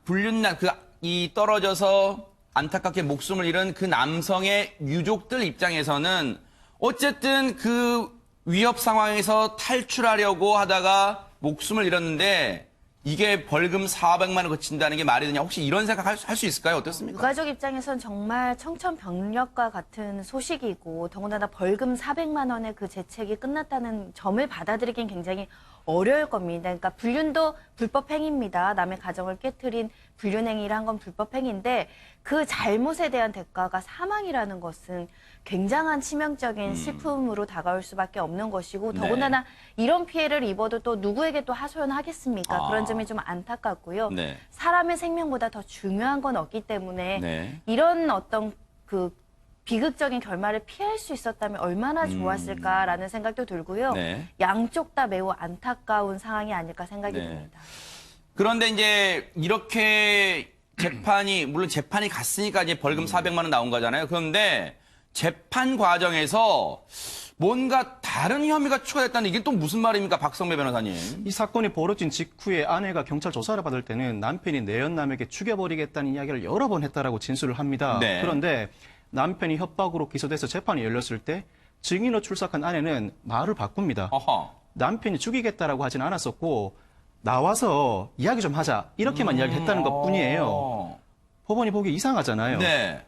이 떨어져서 안타깝게 목숨을 잃은 그 남성의 유족들 입장에서는 어쨌든 그 위협 상황에서 탈출하려고 하다가 목숨을 잃었는데 이게 벌금 400만 원 그친다는 게 말이 되냐. 혹시 이런 생각 할 수 있을까요? 어떻습니까? 유가족 입장에선 정말 청천벽력과 같은 소식이고 더군다나 벌금 400만 원의 그 재책이 끝났다는 점을 받아들이긴 굉장히 어려울 겁니다. 그러니까 불륜도 불법 행위입니다. 남의 가정을 깨트린 불륜 행위를 한 건 불법 행위인데 그 잘못에 대한 대가가 사망이라는 것은 굉장한 치명적인 슬픔으로 다가올 수밖에 없는 것이고 더군다나 이런 피해를 입어도 또 누구에게 또 하소연하겠습니까? 그런 점이 좀 안타깝고요. 네. 사람의 생명보다 더 중요한 건 없기 때문에 네. 이런 어떤 그 비극적인 결말을 피할 수 있었다면 얼마나 좋았을까라는 생각도 들고요. 네. 양쪽 다 매우 안타까운 상황이 아닐까 생각이 네. 듭니다. 그런데 이제 이렇게 물론 재판이 갔으니까 이제 벌금 400만 원 나온 거잖아요. 그런데 재판 과정에서 뭔가 다른 혐의가 추가됐다는 이게 또 무슨 말입니까, 박성배 변호사님? 이 사건이 벌어진 직후에 아내가 경찰 조사를 받을 때는 남편이 내연남에게 죽여버리겠다는 이야기를 여러 번 했다라고 진술을 합니다. 네. 그런데 남편이 협박으로 기소돼서 재판이 열렸을 때 증인으로 출석한 아내는 말을 바꿉니다. 어허. 남편이 죽이겠다라고 하진 않았었고 나와서 이야기 좀 하자 이렇게만 이야기했다는 것뿐이에요. 법원이 보기 이상하잖아요. 네.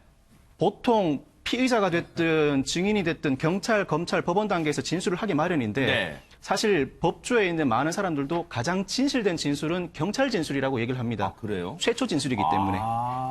보통 피의자가 됐든 증인이 됐든 경찰, 검찰, 법원 단계에서 진술을 하기 마련인데 네. 사실 법조에 있는 많은 사람들도 가장 진실된 진술은 경찰 진술이라고 얘기를 합니다. 아, 그래요? 최초 진술이기 때문에.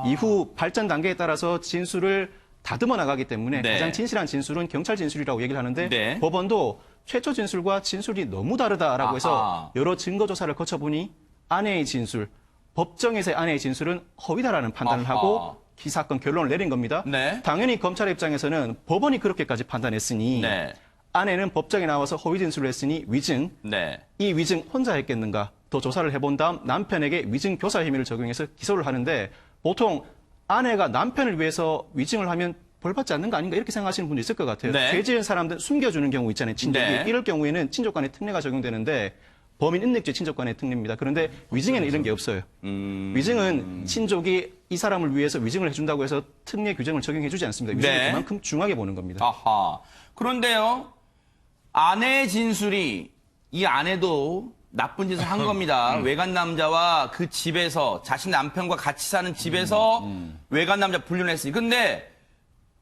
이후 발전 단계에 따라서 진술을 다듬어 나가기 때문에 네. 가장 진실한 진술은 경찰 진술이라고 얘기를 하는데 네. 법원도 최초 진술과 진술이 너무 다르다라고 해서 아하. 여러 증거 조사를 거쳐보니 아내의 진술, 법정에서의 아내의 진술은 허위다라는 판단을 아하. 하고 이 사건 결론을 내린 겁니다. 네. 당연히 검찰 입장에서는 법원이 그렇게까지 판단했으니 네. 아내는 법정에 나와서 허위 진술을 했으니 위증, 네. 이 위증 혼자 했겠는가 더 조사를 해본 다음 남편에게 위증 교사 혐의를 적용해서 기소를 하는데 보통 아내가 남편을 위해서 위증을 하면 벌받지 않는 거 아닌가 이렇게 생각하시는 분도 있을 것 같아요. 네. 죄 지은 사람들 숨겨주는 경우 있잖아요. 친족이. 네. 이럴 경우에는 친족간의 특례가 적용되는데 범인 인력죄 친족간의 특례입니다. 그런데 위증에는 이런 게 없어요. 위증은 친족이 이 사람을 위해서 위증을 해준다고 해서 특례 규정을 적용해주지 않습니다. 위증을 네. 그만큼 중하게 보는 겁니다. 아하. 그런데요, 아내의 진술이 이 아내도 나쁜 짓을 한 겁니다. 외간 남자와 그 집에서 자신 남편과 같이 사는 집에서 외간 남자 불륜했으니. 근데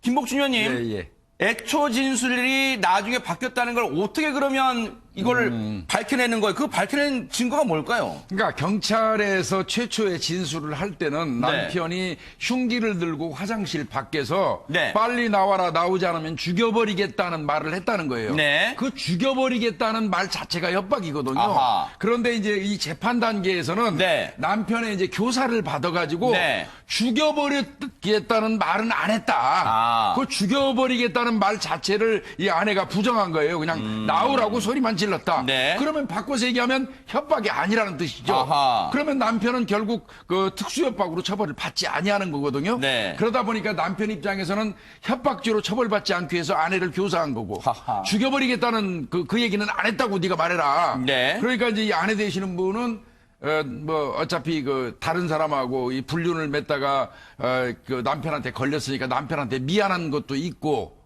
김복준 의원님, 예, 예. 애초 진술이 나중에 바뀌었다는 걸 어떻게 그러면 이걸 밝혀내는 거예요? 그 밝혀낸 증거가 뭘까요? 그러니까 경찰에서 최초의 진술을 할 때는 네. 남편이 흉기를 들고 화장실 밖에서 네. 빨리 나와라 나오지 않으면 죽여버리겠다는 말을 했다는 거예요. 네. 그 죽여버리겠다는 말 자체가 협박이거든요. 아하. 그런데 이제 이 재판 단계에서는 네. 남편의 이제 교사를 받아가지고 네. 죽여버리겠다는 말은 안 했다. 아. 그 죽여버리겠다는 말 자체를 이 아내가 부정한 거예요. 그냥 나오라고 소리만 질렀다. 네. 그러면 바꿔서 얘기하면 협박이 아니라는 뜻이죠. 아하. 그러면 남편은 결국 그 특수협박으로 처벌을 받지 아니하는 거거든요. 네. 그러다 보니까 남편 입장에서는 협박죄로 처벌받지 않기 위해서 아내를 교사한 거고 하하. 죽여버리겠다는 그 얘기는 안 했다고 네가 말해라. 네. 그러니까 이제 이 아내 되시는 분은 어차피 그 다른 사람하고 이 불륜을 맺다가 그 남편한테 걸렸으니까 남편한테 미안한 것도 있고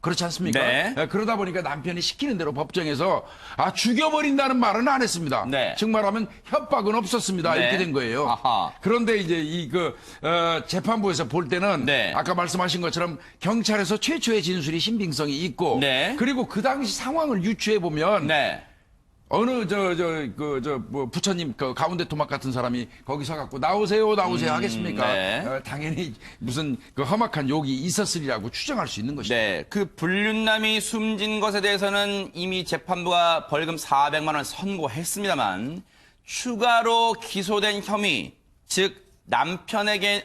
그렇지 않습니까? 네. 그러다 보니까 남편이 시키는 대로 법정에서 죽여버린다는 말은 안 했습니다. 네. 즉 말하면 협박은 없었습니다. 네. 이렇게 된 거예요. 아하. 그런데 이제 재판부에서 볼 때는 네. 아까 말씀하신 것처럼 경찰에서 최초의 진술이 신빙성이 있고 네. 그리고 그 당시 상황을 유추해 보면 네. 어느 뭐 부처님 그 가운데 토막 같은 사람이 거기서 갖고 나오세요 하겠습니까? 네. 당연히 무슨 그 험악한 욕이 있었으리라고 추정할 수 있는 것이죠. 네, 그 불륜남이 숨진 것에 대해서는 이미 재판부가 벌금 400만 원 선고했습니다만 추가로 기소된 혐의, 즉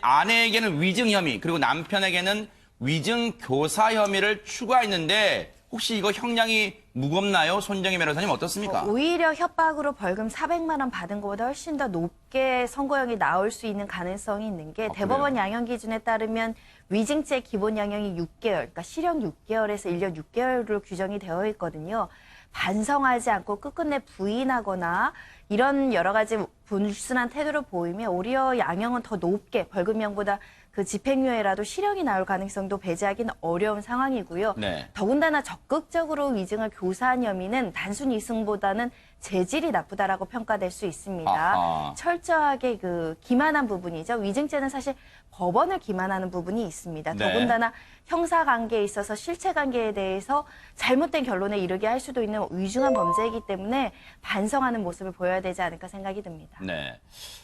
아내에게는 위증 혐의, 그리고 남편에게는 위증 교사 혐의를 추가했는데 혹시 이거 형량이 무겁나요? 손정희 변호사님 어떻습니까? 오히려 협박으로 벌금 400만 원 받은 것보다 훨씬 더 높게 선고형이 나올 수 있는 가능성이 있는 게 대법원 양형 기준에 따르면 위증죄 기본 양형이 6개월, 그러니까 실형 6개월에서 1년 6개월로 규정이 되어 있거든요. 반성하지 않고 끝끝내 부인하거나 이런 여러 가지 불순한 태도를 보이면 오히려 양형은 더 높게 벌금형보다 그 집행유예라도 실형이 나올 가능성도 배제하기는 어려운 상황이고요. 네. 더군다나 적극적으로 위증을 교사한 혐의는 단순 이승보다는 재질이 나쁘다라고 평가될 수 있습니다. 아하. 철저하게 그 기만한 부분이죠. 위증죄는 사실 법원을 기만하는 부분이 있습니다. 네. 더군다나 형사 관계에 있어서 실체 관계에 대해서 잘못된 결론에 이르게 할 수도 있는 위중한 범죄이기 때문에 반성하는 모습을 보여야 되지 않을까 생각이 듭니다. 네.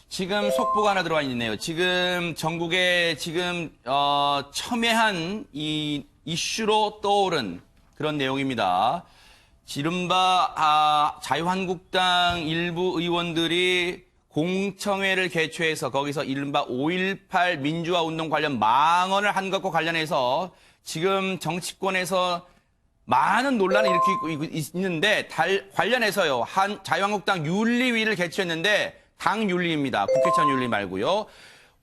지금 속보가 하나 들어와 있네요. 지금 전국에 첨예한 이 이슈로 떠오른 그런 내용입니다. 이른바 자유한국당 일부 의원들이 공청회를 개최해서 거기서 이른바 5.18 민주화 운동 관련 망언을 한 것과 관련해서 지금 정치권에서 많은 논란을 일으키고 있는데 관련해서요. 자유한국당 윤리위를 개최했는데 당 윤리입니다. 국회의원 윤리 말고요.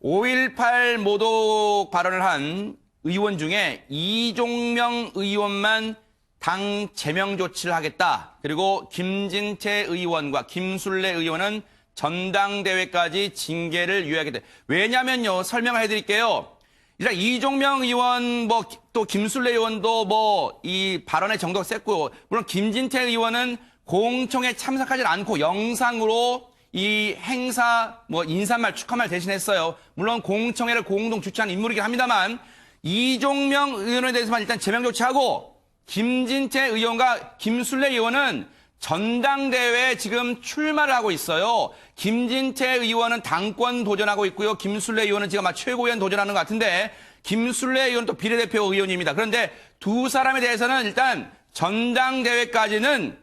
5.18 모독 발언을 한 의원 중에 이종명 의원만 당 제명 조치를 하겠다. 그리고 김진태 의원과 김술래 의원은 전당대회까지 징계를 유예하겠다. 왜냐면요, 설명을 해드릴게요. 일단 이종명 의원, 또 김술래 의원도 이 발언의 정도가 셌고요. 물론 김진태 의원은 공청에 참석하지 않고 영상으로 이 행사 인사말 축하말 대신했어요. 물론 공청회를 공동 주최한 인물이긴 합니다만 이종명 의원에 대해서만 일단 제명 조치하고 김진태 의원과 김술래 의원은 전당대회에 지금 출마를 하고 있어요. 김진태 의원은 당권 도전하고 있고요. 김술래 의원은 지금 아마 최고위원 도전하는 것 같은데 김술래 의원은 또 비례대표 의원입니다. 그런데 두 사람에 대해서는 일단 전당대회까지는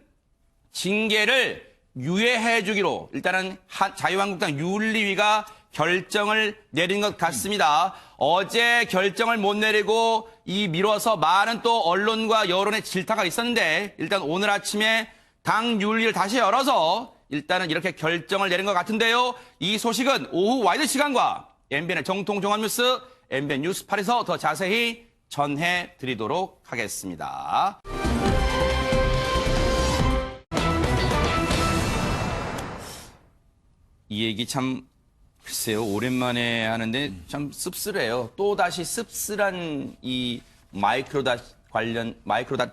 징계를 유예해 주기로 일단은 자유한국당 윤리위가 결정을 내린 것 같습니다. 어제 결정을 못 내리고 미뤄서 많은 또 언론과 여론의 질타가 있었는데 일단 오늘 아침에 당 윤리를 다시 열어서 일단은 이렇게 결정을 내린 것 같은데요. 이 소식은 오후 와이드 시간과 MBN의 정통 종합뉴스 MBN 뉴스8에서 더 자세히 전해드리도록 하겠습니다. 이 얘기 참 글쎄요, 오랜만에 하는데 참 씁쓸해요. 또다시 씁쓸한 이 마이크로닷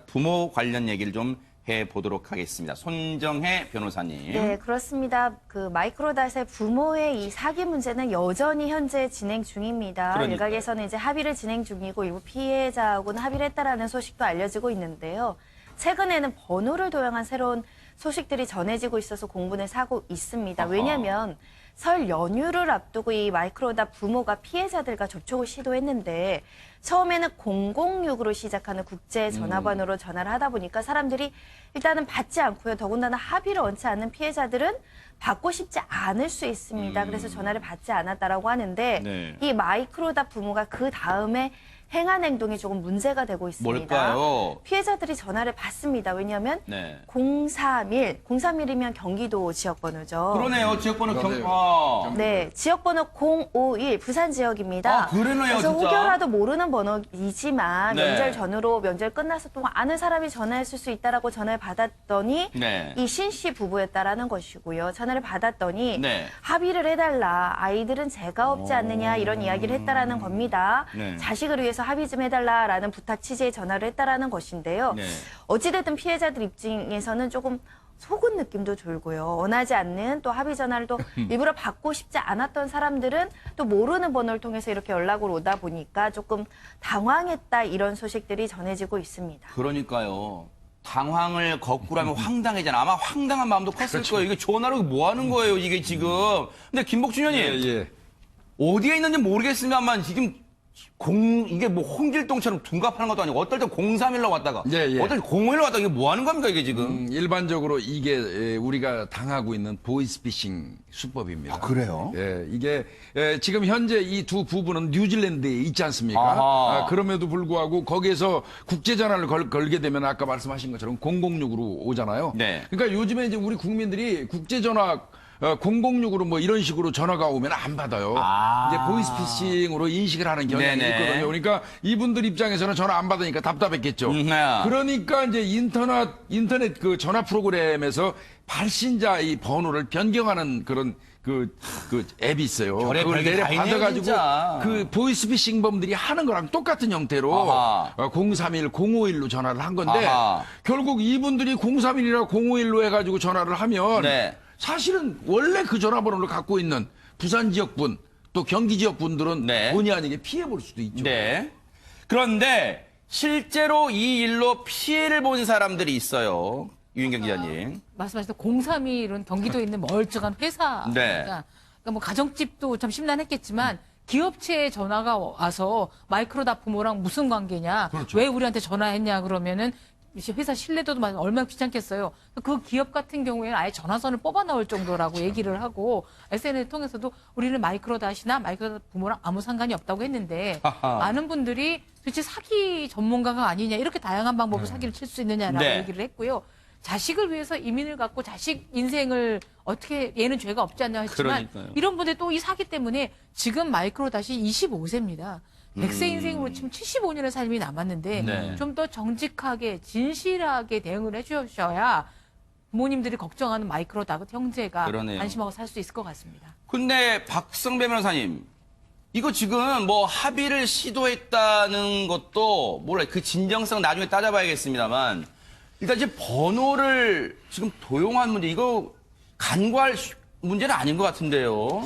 부모 관련 얘기를 좀 해보도록 하겠습니다. 손정혜 변호사님. 네, 그렇습니다. 그 마이크로닷의 부모의 이 사기 문제는 여전히 현재 진행 중입니다. 그러니까요. 일각에서는 이제 합의를 진행 중이고 일부 피해자하고는 합의를 했다라는 소식도 알려지고 있는데요. 최근에는 번호를 도용한 새로운 소식들이 전해지고 있어서 공분을 사고 있습니다. 아하. 왜냐하면 설 연휴를 앞두고 이 마이크로닷 부모가 피해자들과 접촉을 시도했는데 처음에는 006으로 시작하는 국제 전화번호로 전화를 하다 보니까 사람들이 일단은 받지 않고요. 더군다나 합의를 원치 않는 피해자들은 받고 싶지 않을 수 있습니다. 그래서 전화를 받지 않았다라고 하는데 네. 이 마이크로닷 부모가 그 다음에 행한 행동이 조금 문제가 되고 있습니다. 뭘까요? 피해자들이 전화를 받습니다. 왜냐하면 네. 031이면 경기도 지역번호죠. 그러네요. 지역번호 그러네요. 네, 지역번호 051 부산 지역입니다. 아, 그러네요, 그래서 진짜. 혹여라도 모르는 번호이지만 네. 명절 전후로 명절 끝나서 또 아는 사람이 전화했을 수 있다라고 전화를 받았더니 네. 이 신 씨 부부였다라는 것이고요. 전화를 받았더니 네. 합의를 해달라. 아이들은 죄가 없지 않느냐 이런 이야기를 했다라는 겁니다. 네. 자식을 위해서 합의 좀 해달라라는 부탁 취지의 전화를 했다라는 것인데요. 네. 어찌됐든 피해자들 입장에서는 조금 속은 느낌도 들고요. 원하지 않는 또 합의 전화를 또 일부러 받고 싶지 않았던 사람들은 또 모르는 번호를 통해서 이렇게 연락을 오다 보니까 조금 당황했다 이런 소식들이 전해지고 있습니다. 그러니까요. 당황을 거꾸로 하면 황당해잖아. 아마 황당한 마음도 컸을 그렇죠. 거예요. 이게 전화로 뭐 하는 거예요, 이게 지금. 근데 김복준 의원님. 예. 어디에 있는지 모르겠습니다만 지금 이게 뭐 홍길동처럼 둔갑하는 것도 아니고 어떨 때 031로 왔다가 예. 어떨 때 051로 왔다가 이게 뭐 하는 겁니까 이게 지금? 일반적으로 이게 우리가 당하고 있는 보이스피싱 수법입니다. 그래요? 예, 이게 지금 현재 이 두 부부는 뉴질랜드에 있지 않습니까? 아하. 그럼에도 불구하고 거기에서 국제 전화를 걸게 되면 아까 말씀하신 것처럼 006으로 오잖아요. 네. 그러니까 요즘에 이제 우리 국민들이 국제 전화 006으로 뭐 이런 식으로 전화가 오면 안 받아요. 아. 이제 보이스피싱으로 인식을 하는 경향이 네네. 있거든요. 그러니까 이분들 입장에서는 전화 안 받으니까 답답했겠죠. 네. 그러니까 이제 인터넷 그 전화 프로그램에서 발신자 이 번호를 변경하는 그런 그 앱이 있어요. 별의 그걸 별게 다 있네요, 내려받아가지고 진짜. 그 보이스피싱범들이 하는 거랑 똑같은 형태로 아하. 031, 051로 전화를 한 건데 아하. 결국 이분들이 031이나 051로 해가지고 전화를 하면 네. 사실은 원래 그 전화번호를 갖고 있는 부산 지역분 또 경기 지역분들은 네. 본의 아니게 피해볼 수도 있죠. 네. 그런데 실제로 이 일로 피해를 본 사람들이 있어요. 유인경 기자님. 말씀하신 031은 경기도에 있는 멀쩡한 회사입니다. 네. 그러니까 뭐 가정집도 참 심란했겠지만 기업체에 전화가 와서 마이크로닷 부모랑 무슨 관계냐, 그렇죠. 왜 우리한테 전화했냐 그러면은 회사 신뢰도도 얼마나 귀찮겠어요. 그 기업 같은 경우에는 아예 전화선을 뽑아 넣을 정도라고 얘기를 하고 SNS 통해서도 우리는 마이크로닷이나 마이크로닷 부모랑 아무 상관이 없다고 했는데 하하. 많은 분들이 도대체 사기 전문가가 아니냐 이렇게 다양한 방법으로 사기를 칠 수 있느냐라고 네. 얘기를 했고요. 자식을 위해서 이민을 갖고 자식 인생을 어떻게 얘는 죄가 없지 않냐 했지만 그러니까요. 이런 분들 또 이 사기 때문에 지금 마이크로닷이 25세입니다. 100세 인생으로 지금 75년의 삶이 남았는데 네. 좀 더 정직하게 진실하게 대응을 해주셔야 부모님들이 걱정하는 마이크로 다그 형제가 그러네요. 안심하고 살 수 있을 것 같습니다. 근데 박성배 변호사님, 이거 지금 뭐 합의를 시도했다는 것도 몰라요. 그 진정성 나중에 따져봐야겠습니다만 일단 이제 번호를 지금 도용한 문제, 이거 간과할 문제는 아닌 것 같은데요.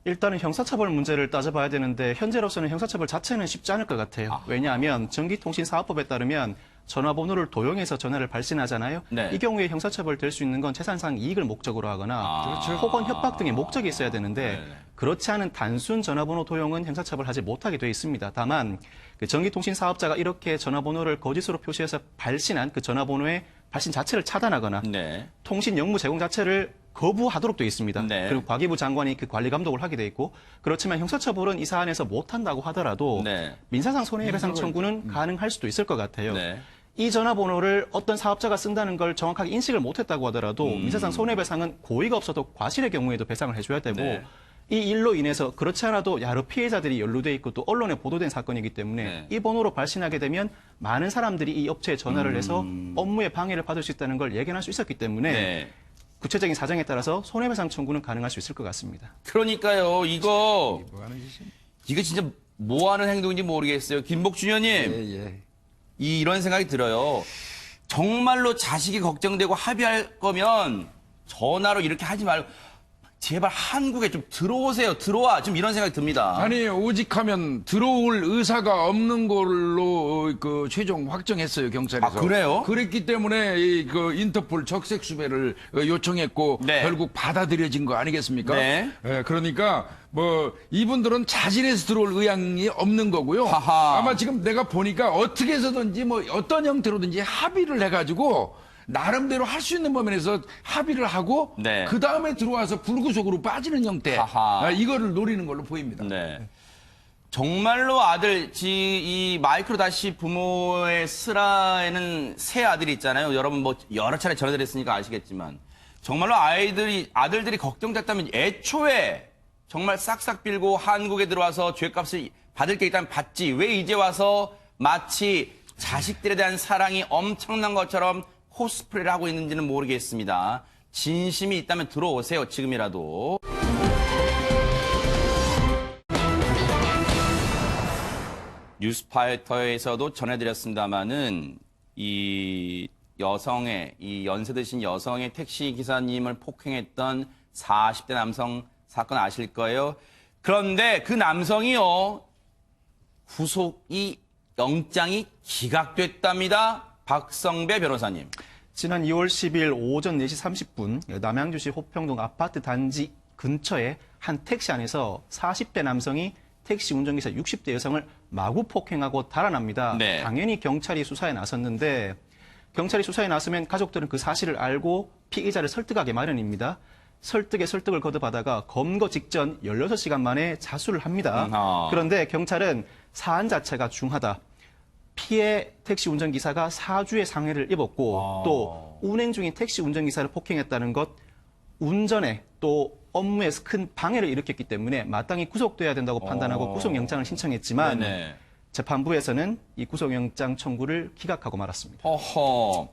일단은 형사처벌 문제를 따져봐야 되는데 현재로서는 형사처벌 자체는 쉽지 않을 것 같아요. 왜냐하면 전기통신사업법에 따르면 전화번호를 도용해서 전화를 발신하잖아요. 네. 이 경우에 형사처벌 될 수 있는 건 재산상 이익을 목적으로 하거나 혹은 협박 등의 목적이 있어야 되는데 그렇지 않은 단순 전화번호 도용은 형사처벌하지 못하게 돼 있습니다. 다만 그 전기통신사업자가 이렇게 전화번호를 거짓으로 표시해서 발신한 그 전화번호의 발신 자체를 차단하거나 네. 통신 영무 제공 자체를 거부하도록 되어 있습니다. 네. 그리고 과기부 장관이 그 관리 감독을 하게 돼 있고 그렇지만 형사처벌은 이 사안에서 못한다고 하더라도 네. 민사상 손해배상 청구는 가능할 수도 있을 것 같아요. 네. 이 전화번호를 어떤 사업자가 쓴다는 걸 정확하게 인식을 못했다고 하더라도 민사상 손해배상은 고의가 없어도 과실의 경우에도 배상을 해줘야 되고 네. 이 일로 인해서 그렇지 않아도 여러 피해자들이 연루돼 있고 또 언론에 보도된 사건이기 때문에 네. 이 번호로 발신하게 되면 많은 사람들이 이 업체에 전화를 해서 업무에 방해를 받을 수 있다는 걸 예견할 수 있었기 때문에 네. 구체적인 사정에 따라서 손해배상 청구는 가능할 수 있을 것 같습니다. 그러니까요, 이거 뭐 진짜 뭐 하는 행동인지 모르겠어요. 김복준 의원님, 예. 이런 생각이 들어요. 정말로 자식이 걱정되고 합의할 거면 전화로 이렇게 하지 말고 제발 한국에 좀 들어오세요. 들어와. 좀 이런 생각이 듭니다. 아니 오직하면 들어올 의사가 없는 걸로 그 최종 확정했어요 경찰에서. 아, 그래요? 그랬기 때문에 그 인터폴 적색 수배를 요청했고 네. 결국 받아들여진 거 아니겠습니까? 네. 예, 그러니까 뭐 이분들은 자진해서 들어올 의향이 없는 거고요. 하하. 아마 지금 내가 보니까 어떻게 해서든지 뭐 어떤 형태로든지 합의를 해가지고. 나름대로 할 수 있는 범위에서 합의를 하고 네. 그 다음에 들어와서 불구속으로 빠지는 형태 하하. 이거를 노리는 걸로 보입니다. 네. 정말로 이 마이크로 다시 부모의 슬하에는 새 아들이 있잖아요. 여러분 뭐 여러 차례 전해드렸으니까 아시겠지만 정말로 아들들이 걱정됐다면 애초에 정말 싹싹 빌고 한국에 들어와서 죄값을 받을 게 있다면 받지. 왜 이제 와서 마치 자식들에 대한 사랑이 엄청난 것처럼 코스프레를 하고 있는지는 모르겠습니다. 진심이 있다면 들어오세요. 지금이라도. 뉴스파이터에서도 전해드렸습니다마는 이 연세 드신 여성의 택시 기사님을 폭행했던 40대 남성 사건 아실 거예요. 그런데 그 남성이요. 영장이 기각됐답니다. 박성배 변호사님. 지난 2월 10일 오전 4시 30분 남양주시 호평동 아파트 단지 근처에 한 택시 안에서 40대 남성이 택시 운전기사 60대 여성을 마구 폭행하고 달아납니다. 네. 당연히 경찰이 수사에 나섰는데 경찰이 수사에 나서면 가족들은 그 사실을 알고 피의자를 설득하기 마련입니다. 설득에 설득을 거듭하다가 검거 직전 16시간 만에 자수를 합니다. 그런데 경찰은 사안 자체가 중하다. 피해 택시 운전기사가 사주의 상해를 입었고 또 운행 중인 택시 운전기사를 폭행했다는 것, 운전에 또 업무에서 큰 방해를 일으켰기 때문에 마땅히 구속돼야 된다고 판단하고 구속영장을 신청했지만 네네. 재판부에서는 이 구속영장 청구를 기각하고 말았습니다. 허허.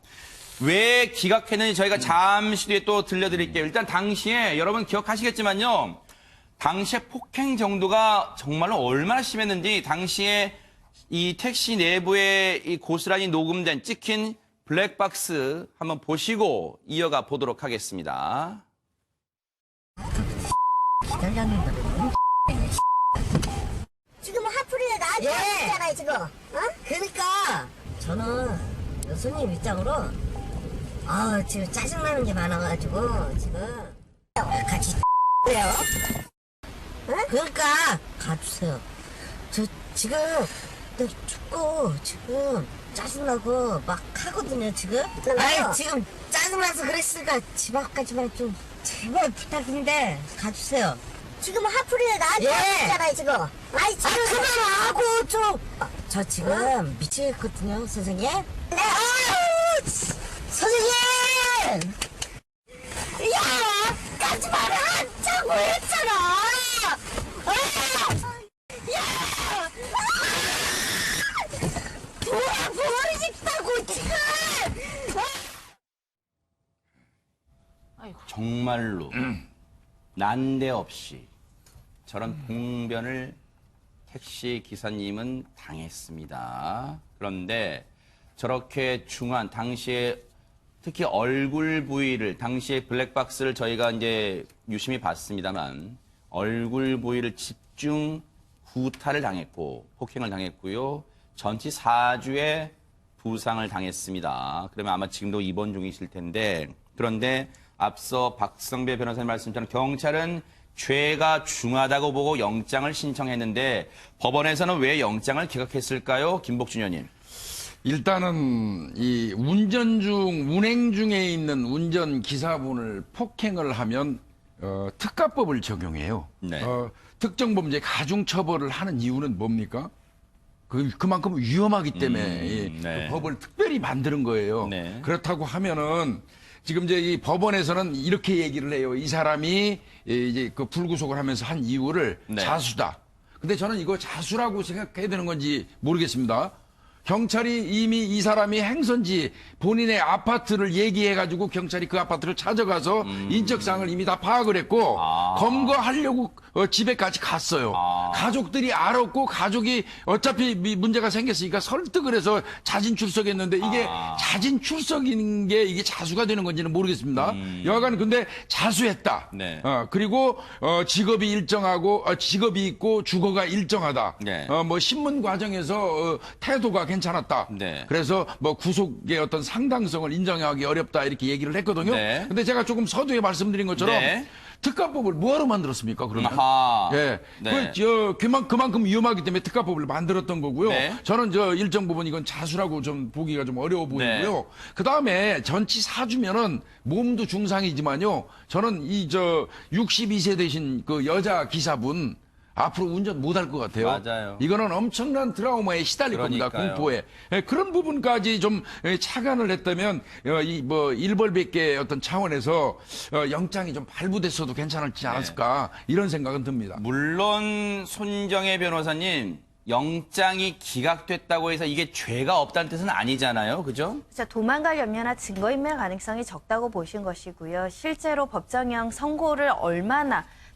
왜 기각했는지 저희가 잠시 뒤에 또 들려드릴게요. 일단 당시에 여러분 기억하시겠지만요. 당시에 폭행 정도가 정말로 얼마나 심했는지 당시에 이 택시 내부에 이 고스란히 녹음된 찍힌 블랙박스 한번 보시고 이어가 보도록 하겠습니다. 지금 하프리에 나한테 왔잖아요 지금. 어? 그러니까 저는 교수님 입장으로 지금 짜증나는 게 많아가지고 지금 같이 해요. 그러니까 가주세요. 저 지금 춥고 지금 짜증나고 막 하거든요 지금. 아니 지금 짜증나서 그랬으니까 집 앞까지만 좀 제발 부탁인데 가주세요. 지금 하프리에 나한테 왔잖아요 지금. 아이 지금 그만하고 좀. 저 지금 미치겠거든요 선생님. 네. 선생님. 야 까지 말을 하자고 했잖아. 야. 지금. 아이고. 정말로 난데없이 저런 봉변을 택시 기사님은 당했습니다. 그런데 저렇게 중한 당시에 특히 얼굴 부위를 당시에 블랙박스를 저희가 이제 유심히 봤습니다만 얼굴 부위를 집중 구타를 당했고 폭행을 당했고요. 전치 4주의 부상을 당했습니다. 그러면 아마 지금도 입원 중이실 텐데 그런데 앞서 박성배 변호사님 말씀처럼 경찰은 죄가 중하다고 보고 영장을 신청했는데 법원에서는 왜 영장을 기각했을까요? 김복준 의원님. 일단은 이 운행 중에 있는 운전기사분을 폭행을 하면 특가법을 적용해요. 네. 특정 범죄 가중처벌을 하는 이유는 뭡니까? 그만큼 위험하기 때문에 네. 그 법을 특별히 만드는 거예요. 네. 그렇다고 하면은 지금 이제 이 법원에서는 이렇게 얘기를 해요. 이 사람이 이제 그 불구속을 하면서 한 이유를 네. 자수다. 근데 저는 이거 자수라고 생각해야 되는 건지 모르겠습니다. 경찰이 이미 이 사람이 행선지 본인의 아파트를 얘기해가지고 경찰이 그 아파트를 찾아가서 인적사항을 이미 다 파악을 했고 검거하려고 집에까지 갔어요. 가족들이 알았고 가족이 어차피 문제가 생겼으니까 설득을 해서 자진 출석했는데 이게 자진 출석인 게 이게 자수가 되는 건지는 모르겠습니다. 여하간 근데 자수했다. 네. 그리고 직업이 일정하고 직업이 있고 주거가 일정하다. 네. 뭐 신문 과정에서 태도가 괜찮았다. 네. 그래서 뭐 구속의 어떤 상당성을 인정하기 어렵다 이렇게 얘기를 했거든요. 네. 근데 제가 조금 서두에 말씀드린 것처럼 네. 특가법을 뭐하러 만들었습니까? 그러면 아하. 예, 네. 그만큼 위험하기 때문에 특가법을 만들었던 거고요. 네. 저는 일정 부분 이건 자수라고 좀 보기가 좀 어려워 보이고요. 네. 그 다음에 전치 4주면은 몸도 중상이지만요. 저는 62세 되신 그 여자 기사분 앞으로 운전 못할 것 같아요. 맞아요. 이거는 엄청난 트라우마에 시달릴 겁니다. 그러니까요. 공포에. 그런 부분까지 좀 차관을 했다면 일벌백계 어떤 차원에서 영장이 좀 발부됐어도 괜찮을지 않았을까 이런 생각은 듭니다. 물론 손정혜 변호사님 영장이 기각됐다고 해서 이게 죄가 없다는 뜻은 아니잖아요. 그죠? 자, 도망갈 염려나 증거인멸 가능성이 적다고 보신 것이고요. 실제로 법정형 선고를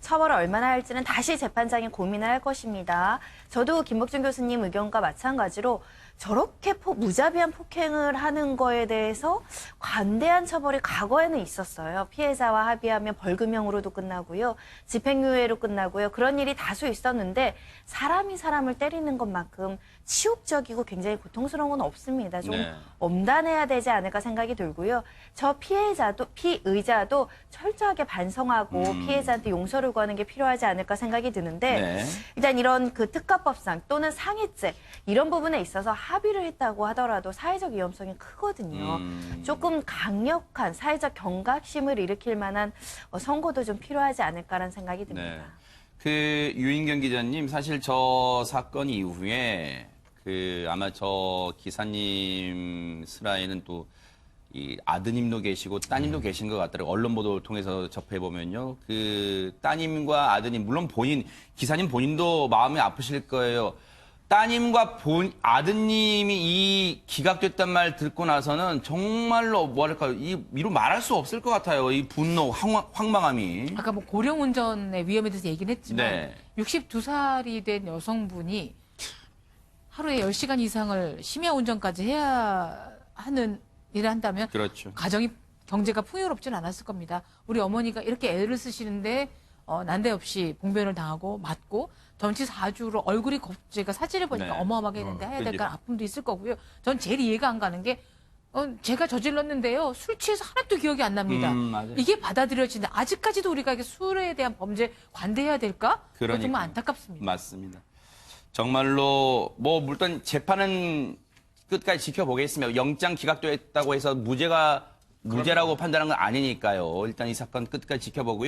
처벌을 얼마나 할지는 다시 재판장이 고민을 할 것입니다. 저도 김복준 교수님 의견과 마찬가지로 저렇게 무자비한 폭행을 하는 거에 대해서 관대한 처벌이 과거에는 있었어요. 피해자와 합의하면 벌금형으로도 끝나고요. 집행유예로 끝나고요. 그런 일이 다수 있었는데 사람이 사람을 때리는 것만큼 치욕적이고 굉장히 고통스러운 건 없습니다. 좀 네. 엄단해야 되지 않을까 생각이 들고요. 저 피의자도 철저하게 반성하고 피해자한테 용서를 구하는 게 필요하지 않을까 생각이 드는데 네. 일단 이런 그 특가법상 또는 상해죄 이런 부분에 있어서 합의를 했다고 하더라도 사회적 위험성이 크거든요. 조금 강력한 사회적 경각심을 일으킬 만한 선고도 좀 필요하지 않을까라는 생각이 듭니다. 네. 그 유인경 기자님 사실 저 사건 이후에 아마 저 기사님 슬하에는 또 이 아드님도 계시고 따님도 계신 것 같더라고요. 언론 보도를 통해서 접해보면요. 그 따님과 아드님, 물론 기사님 본인도 마음이 아프실 거예요. 따님과 아드님이 이 기각됐단 말 듣고 나서는 정말로 뭐랄까요. 이로 말할 수 없을 것 같아요. 이 분노, 황망함이. 아까 뭐 고령 운전의 위험에 대해서 얘기는 했지만 네. 62살이 된 여성분이 하루에 10시간 이상을 심야 운전까지 해야 하는 일을 한다면 그렇죠. 경제가 풍요롭지는 않았을 겁니다. 우리 어머니가 이렇게 애를 쓰시는데 난데없이 봉변을 당하고 맞고 전치 4주로 얼굴이 제가 사진을 보니까 네. 어마어마하게 했는데 해야 될 그죠. 아픔도 있을 거고요. 전 제일 이해가 안 가는 게 제가 저질렀는데요. 술 취해서 하나도 기억이 안 납니다. 맞아요. 이게 받아들여지는데 아직까지도 우리가 이게 술에 대한 범죄 관대해야 될까? 그거 그러니까요. 정말 안타깝습니다. 맞습니다. 정말로 일단 재판은 끝까지 지켜보겠습니다. 영장 기각됐다고 해서 무죄라고 판단한 건 아니니까요. 일단 이 사건 끝까지 지켜보고요.